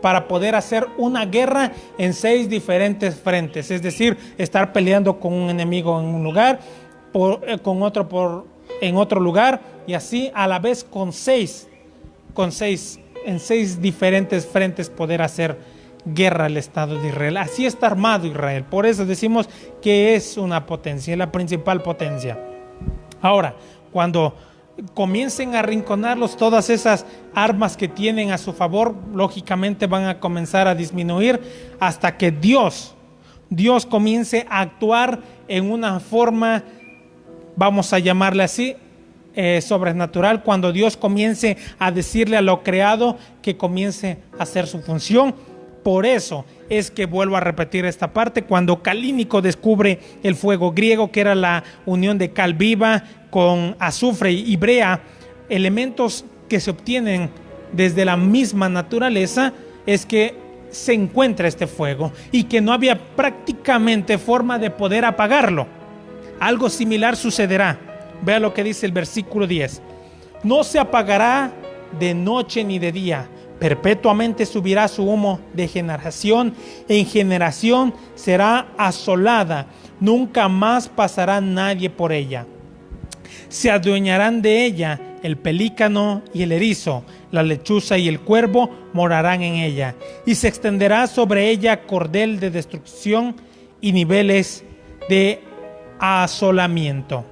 para poder hacer una guerra en 6 diferentes frentes. Es decir, estar peleando con un enemigo en un lugar, con otro en otro lugar, y así a la vez en 6 diferentes frentes poder hacer guerra al Estado de Israel. Así está armado Israel. Por eso decimos que es una potencia, es la principal potencia. Ahora, cuando comiencen a arrinconarlos, todas esas armas que tienen a su favor, lógicamente van a comenzar a disminuir hasta que Dios comience a actuar en una forma, vamos a llamarle así, sobrenatural, cuando Dios comience a decirle a lo creado que comience a hacer su función. Por eso es que vuelvo a repetir esta parte: cuando Calínico descubre el fuego griego, que era la unión de cal viva con azufre y brea, elementos que se obtienen desde la misma naturaleza, es que se encuentra este fuego y que no había prácticamente forma de poder apagarlo. Algo similar sucederá. Vea lo que dice el versículo 10. No se apagará de noche ni de día, perpetuamente subirá su humo, de generación en generación será asolada, nunca más pasará nadie por ella. Se adueñarán de ella el pelícano y el erizo, la lechuza y el cuervo morarán en ella, y se extenderá sobre ella cordel de destrucción y niveles de asolamiento.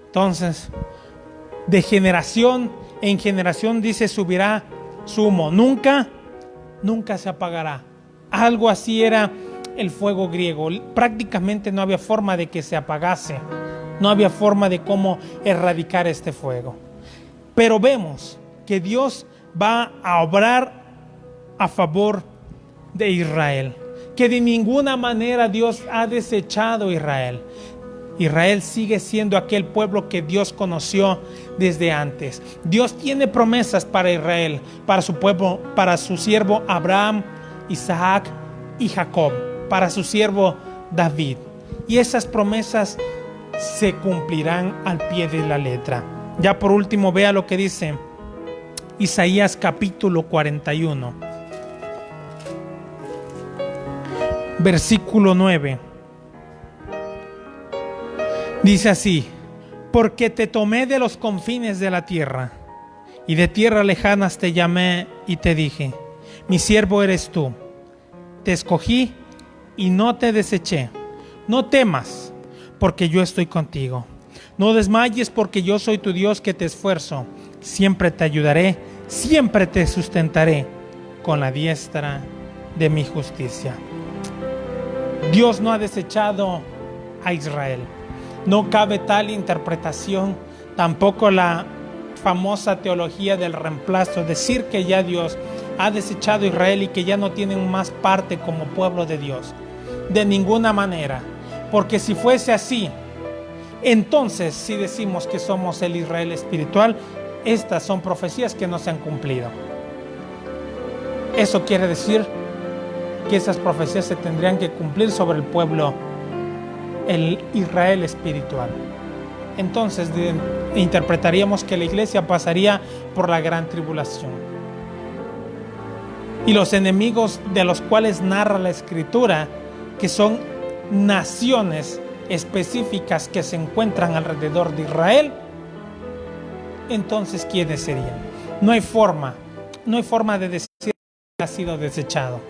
Entonces, de generación en generación, dice, subirá su humo, nunca se apagará. Algo así era el fuego griego. Prácticamente no había forma de que se apagase, no había forma de cómo erradicar este fuego. Pero vemos que Dios va a obrar a favor de Israel, que de ninguna manera Dios ha desechado a Israel. Israel sigue siendo aquel pueblo que Dios conoció desde antes. Dios tiene promesas para Israel, para su pueblo, para su siervo Abraham, Isaac y Jacob, para su siervo David. Y esas promesas se cumplirán al pie de la letra. Ya por último, vea lo que dice Isaías capítulo 41, versículo 9. Dice así: porque te tomé de los confines de la tierra, y de tierras lejanas te llamé y te dije, mi siervo eres tú. Te escogí y no te deseché. No temas, porque yo estoy contigo. No desmayes, porque yo soy tu Dios que te esfuerzo. Siempre te ayudaré, siempre te sustentaré con la diestra de mi justicia. Dios no ha desechado a Israel. No cabe tal interpretación, tampoco la famosa teología del reemplazo, decir que ya Dios ha desechado a Israel y que ya no tienen más parte como pueblo de Dios. De ninguna manera, porque si fuese así, entonces si decimos que somos el Israel espiritual, estas son profecías que no se han cumplido. Eso quiere decir que esas profecías se tendrían que cumplir sobre el pueblo, el Israel espiritual. Entonces interpretaríamos que la iglesia pasaría por la gran tribulación. Y los enemigos de los cuales narra la escritura, que son naciones específicas que se encuentran alrededor de Israel, entonces ¿quiénes serían? No hay forma de decir que ha sido desechado.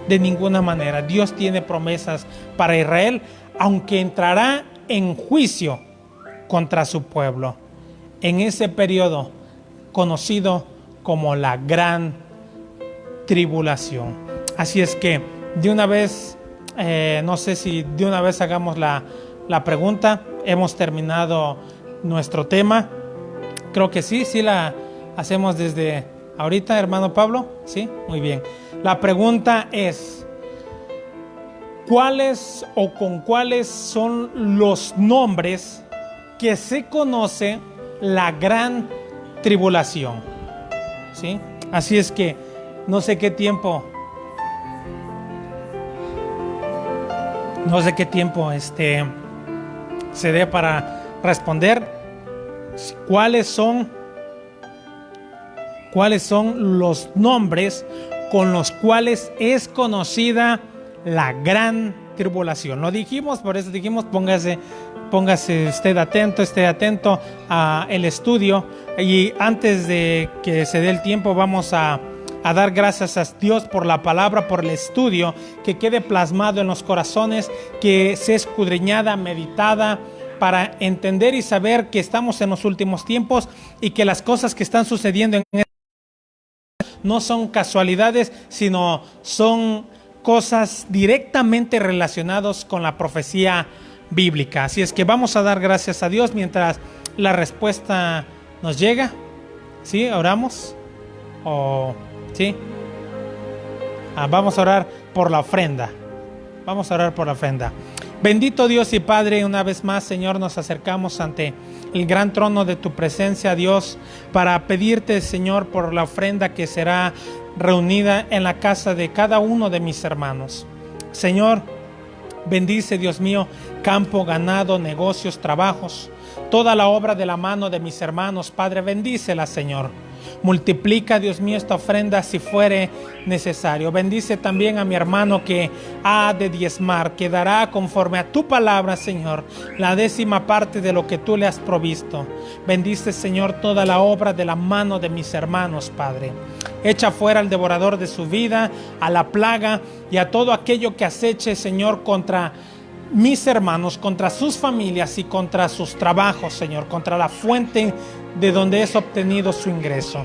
De ninguna manera. Dios tiene promesas para Israel, aunque entrará en juicio contra su pueblo en ese periodo conocido como la gran tribulación. Así es que de una vez, no sé si de una vez hagamos la pregunta. Hemos terminado nuestro tema. Creo que sí la hacemos desde ahorita, hermano Pablo. Sí, muy bien. La pregunta es: ¿cuáles o con cuáles son los nombres que se conoce la gran tribulación? ¿Sí? Así es que no sé qué tiempo se dé para responder. ¿Cuáles son los nombres con los cuales es conocida la gran tribulación? Lo dijimos, por eso dijimos, póngase usted atento, esté atento al estudio. Y antes de que se dé el tiempo, vamos a dar gracias a Dios por la palabra, por el estudio, que quede plasmado en los corazones, que sea escudriñada, meditada, para entender y saber que estamos en los últimos tiempos y que las cosas que están sucediendo en no son casualidades, sino son cosas directamente relacionadas con la profecía bíblica. Así es que vamos a dar gracias a Dios mientras la respuesta nos llega. ¿Sí? ¿Oramos? ¿Sí? Vamos a orar por la ofrenda. Bendito Dios y Padre, una vez más, Señor, nos acercamos ante el gran trono de tu presencia, Dios, para pedirte, Señor, por la ofrenda que será reunida en la casa de cada uno de mis hermanos. Señor, bendice, Dios mío, campo, ganado, negocios, trabajos, toda la obra de la mano de mis hermanos. Padre, bendícela, Señor. Multiplica, Dios mío, esta ofrenda si fuere necesario. Bendice también a mi hermano que ha de diezmar, que dará conforme a tu palabra, Señor, la 10ª parte de lo que tú le has provisto. Bendice, Señor, toda la obra de la mano de mis hermanos, Padre. Echa fuera al devorador de su vida, a la plaga y a todo aquello que aceche, Señor, contra mis hermanos, contra sus familias y contra sus trabajos, Señor, contra la fuente de donde es obtenido su ingreso.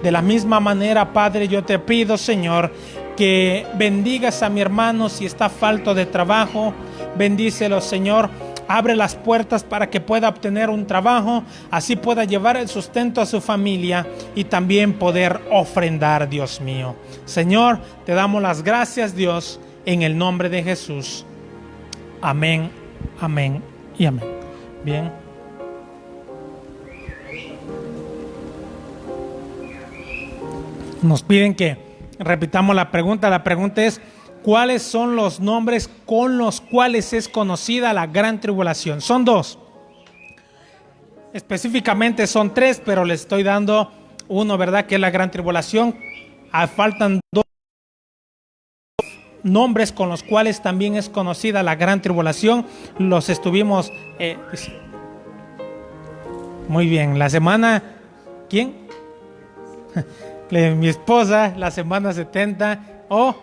De la misma manera, Padre, yo te pido, Señor, que bendigas a mi hermano si está falto de trabajo. Bendícelo, Señor. Abre las puertas para que pueda obtener un trabajo, así pueda llevar el sustento a su familia y también poder ofrendar, Dios mío. Señor, te damos las gracias, Dios, en el nombre de Jesús. Amén, amén y amén. Bien. Nos piden que repitamos la pregunta. La pregunta es: ¿cuáles son los nombres con los cuales es conocida la gran tribulación? Son dos. Específicamente son tres, pero les estoy dando uno, ¿verdad? Que es la gran tribulación. Faltan dos nombres con los cuales también es conocida la gran tribulación. Los estuvimos... muy bien, la semana... ¿Quién? Mi esposa, la semana 70 o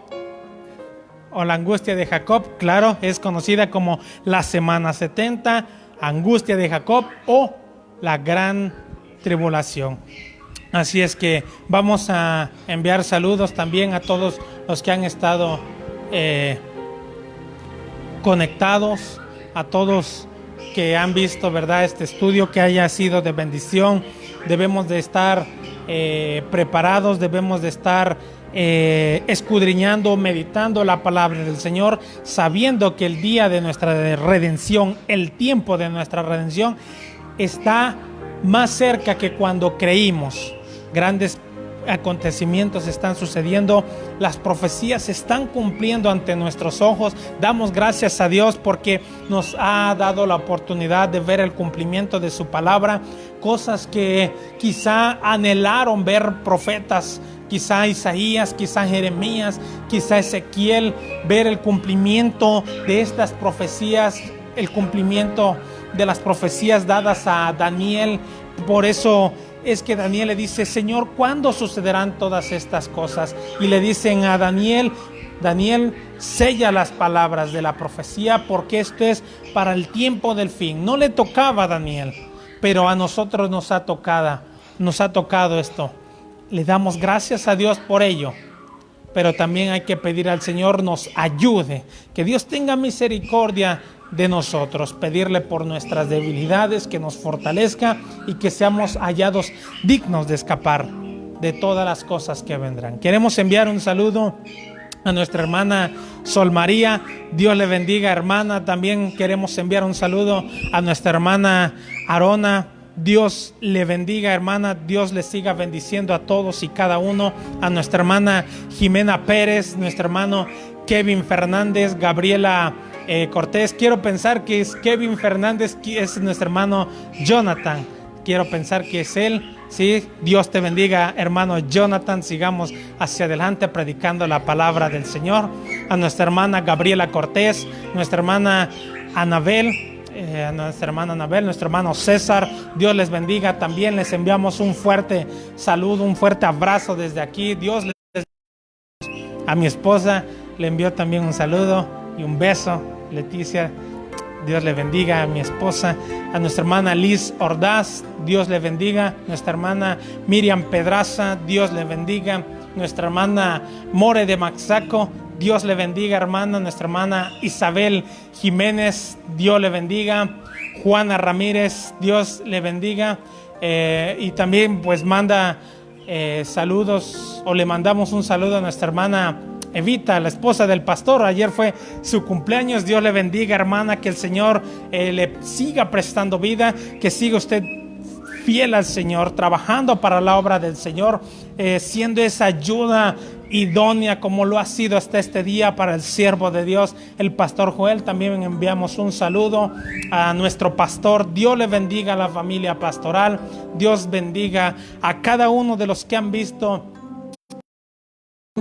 la angustia de Jacob. Claro, es conocida como la semana 70, angustia de Jacob o la gran tribulación. Así es que vamos a enviar saludos también a todos los que han estado conectados, a todos que han visto, ¿verdad?, este estudio, que haya sido de bendición. Debemos de estar preparados, debemos de estar escudriñando, meditando la palabra del Señor, sabiendo que el día de nuestra redención, el tiempo de nuestra redención está más cerca que cuando creímos. Grandes acontecimientos están sucediendo, las profecías se están cumpliendo ante nuestros ojos. Damos gracias a Dios porque nos ha dado la oportunidad de ver el cumplimiento de su palabra, cosas que quizá anhelaron ver profetas, quizá Isaías, quizá Jeremías, quizá Ezequiel, ver el cumplimiento de estas profecías, el cumplimiento de las profecías dadas a Daniel. Por eso es que Daniel le dice: Señor, ¿cuándo sucederán todas estas cosas? Y le dicen a Daniel: Daniel, sella las palabras de la profecía, porque esto es para el tiempo del fin. No le tocaba a Daniel, pero a nosotros nos ha tocado esto. Le damos gracias a Dios por ello, pero también hay que pedir al Señor nos ayude, que Dios tenga misericordia de nosotros, pedirle por nuestras debilidades, que nos fortalezca y que seamos hallados dignos de escapar de todas las cosas que vendrán. Queremos enviar un saludo a nuestra hermana Sol María. Dios le bendiga, hermana. También queremos enviar un saludo a nuestra hermana Arona. Dios le bendiga, hermana. Dios le siga bendiciendo a todos y cada uno. A nuestra hermana Jimena Pérez, nuestro hermano Kevin Fernández, Gabriela Cortés. Quiero pensar que es Kevin Fernández, que es nuestro hermano Jonathan. Quiero pensar que es él. Sí, Dios te bendiga, hermano Jonathan. Sigamos hacia adelante predicando la palabra del Señor. A nuestra hermana Gabriela Cortés, nuestra hermana Anabel, nuestro hermano César. Dios les bendiga. También les enviamos un fuerte saludo, un fuerte abrazo desde aquí. Dios les bendiga. A mi esposa le envió también un saludo y un beso. Leticia, Dios le bendiga. A mi esposa, a nuestra hermana Liz Ordaz, Dios le bendiga. Nuestra hermana Miriam Pedraza, Dios le bendiga. Nuestra hermana More de Maxaco, Dios le bendiga, hermana. Nuestra hermana Isabel Jiménez, Dios le bendiga. Juana Ramírez, Dios le bendiga. Y también pues manda saludos, o le mandamos un saludo a nuestra hermana Evita, la esposa del pastor. Ayer fue su cumpleaños. Dios le bendiga, hermana, que el Señor le siga prestando vida, que siga usted fiel al Señor, trabajando para la obra del Señor, siendo esa ayuda idónea como lo ha sido hasta este día para el siervo de Dios, el pastor Joel. También enviamos un saludo a nuestro pastor. Dios le bendiga a la familia pastoral. Dios bendiga a cada uno de los que han visto.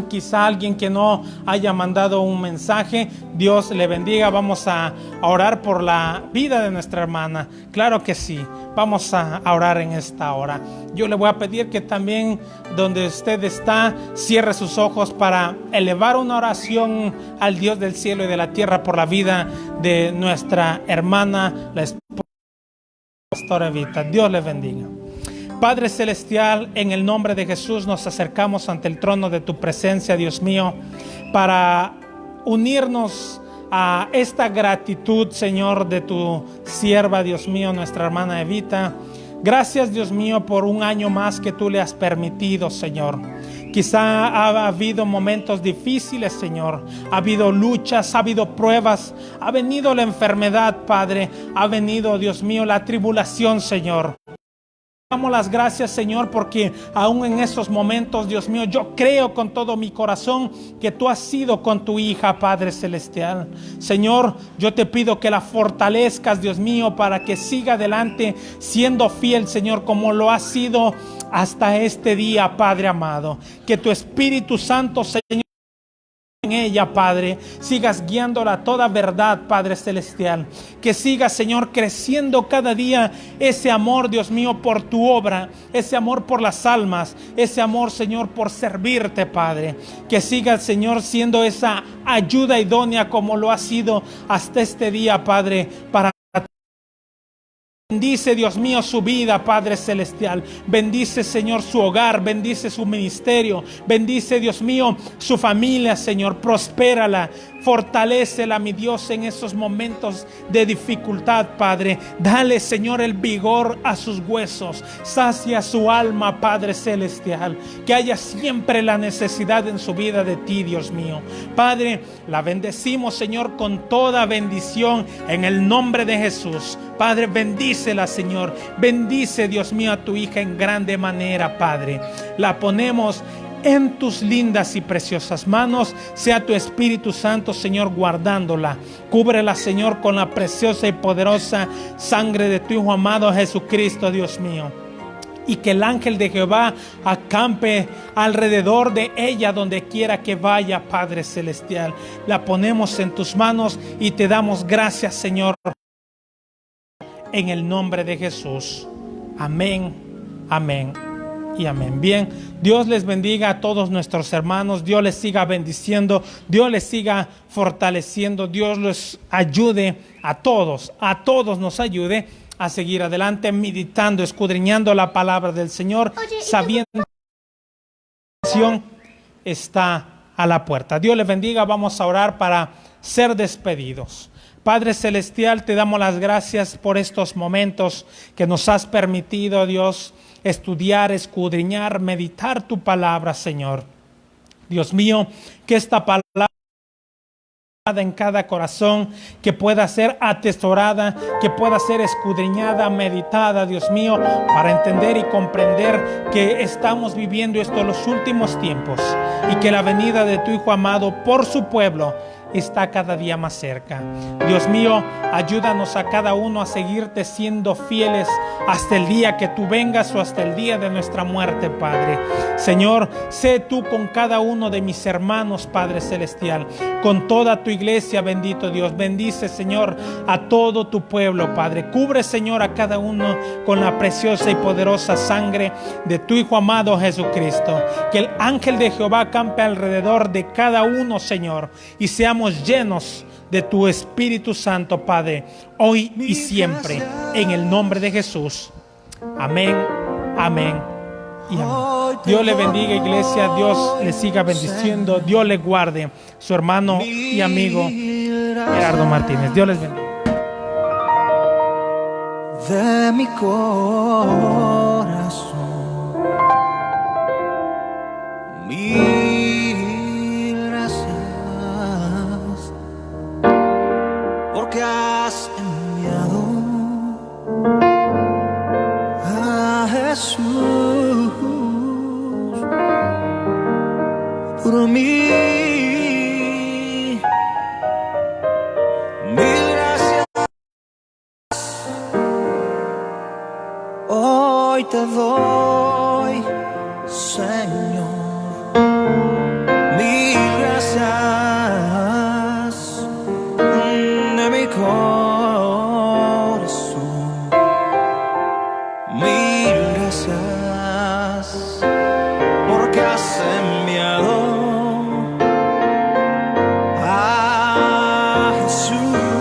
Quizá alguien que no haya mandado un mensaje, Dios le bendiga. Vamos a orar por la vida de nuestra hermana. Claro que sí, vamos a orar en esta hora. Yo le voy a pedir que también donde usted está, cierre sus ojos para elevar una oración al Dios del cielo y de la tierra por la vida de nuestra hermana, la esposa pastora Evita. Dios le bendiga. Padre Celestial, en el nombre de Jesús nos acercamos ante el trono de tu presencia, Dios mío, para unirnos a esta gratitud, Señor, de tu sierva, Dios mío, nuestra hermana Evita. Gracias, Dios mío, por un año más que tú le has permitido, Señor. Quizá ha habido momentos difíciles, Señor. Ha habido luchas, ha habido pruebas. Ha venido la enfermedad, Padre. Ha venido, Dios mío, la tribulación, Señor. Damos las gracias, Señor, porque aún en estos momentos, Dios mío, yo creo con todo mi corazón que tú has sido con tu hija, Padre Celestial. Señor, yo te pido que la fortalezcas, Dios mío, para que siga adelante siendo fiel, Señor, como lo ha sido hasta este día, Padre amado. Que tu Espíritu Santo, Señor, en ella, Padre, sigas guiándola a toda verdad, Padre Celestial. Que siga, Señor, creciendo cada día ese amor, Dios mío, por tu obra, ese amor por las almas, ese amor, Señor, por servirte, Padre. Que siga, Señor, siendo esa ayuda idónea como lo ha sido hasta este día, Padre, para bendice, Dios mío, su vida, Padre Celestial. Bendice, Señor, su hogar. Bendice su ministerio. Bendice, Dios mío, su familia, Señor. Prospérala. Fortalécela, mi Dios, en esos momentos de dificultad, Padre. Dale, Señor, el vigor a sus huesos. Sacia su alma, Padre Celestial. Que haya siempre la necesidad en su vida de ti, Dios mío. Padre, la bendecimos, Señor, con toda bendición en el nombre de Jesús. Padre, bendícela, Señor. Bendice, Dios mío, a tu hija en grande manera, Padre. La ponemos en tus lindas y preciosas manos. Sea tu Espíritu Santo, Señor, guardándola. Cúbrela, Señor, con la preciosa y poderosa sangre de tu Hijo amado Jesucristo, Dios mío. Y que el ángel de Jehová acampe alrededor de ella donde quiera que vaya, Padre Celestial. La ponemos en tus manos y te damos gracias, Señor, en el nombre de Jesús. Amén, amén y amén. Bien, Dios les bendiga a todos nuestros hermanos. Dios les siga bendiciendo. Dios les siga fortaleciendo. Dios les ayude a todos nos ayude a seguir adelante, meditando, escudriñando la palabra del Señor, sabiendo que la salvación está a la puerta. Dios les bendiga. Vamos a orar para ser despedidos. Padre Celestial, te damos las gracias por estos momentos que nos has permitido, Dios, estudiar, escudriñar, meditar tu palabra, Señor. Dios mío, que esta palabra en cada corazón, que pueda ser atesorada, que pueda ser escudriñada, meditada, Dios mío, para entender y comprender que estamos viviendo esto en los últimos tiempos y que la venida de tu Hijo amado por su pueblo está cada día más cerca. Dios mío, ayúdanos a cada uno a seguirte siendo fieles hasta el día que tú vengas o hasta el día de nuestra muerte, Padre. Señor, sé tú con cada uno de mis hermanos, Padre Celestial, con toda tu iglesia, bendito Dios. Bendice, Señor, a todo tu pueblo, Padre. Cubre, Señor, a cada uno con la preciosa y poderosa sangre de tu Hijo amado Jesucristo. Que el ángel de Jehová acampe alrededor de cada uno, Señor, y seamos llenos de tu Espíritu Santo, Padre, hoy y siempre, en el nombre de Jesús. Amén, amén y amén. Dios le bendiga, iglesia. Dios le siga bendiciendo. Dios le guarde. Su hermano y amigo Gerardo Martínez. Dios les bendiga. De mi corazón, mil gracias, porque has enviado a Jesús por mí. Mil gracias, hoy te doy, Señor. Mil gracias de mi corazón. Mil gracias porque has enviado a Jesús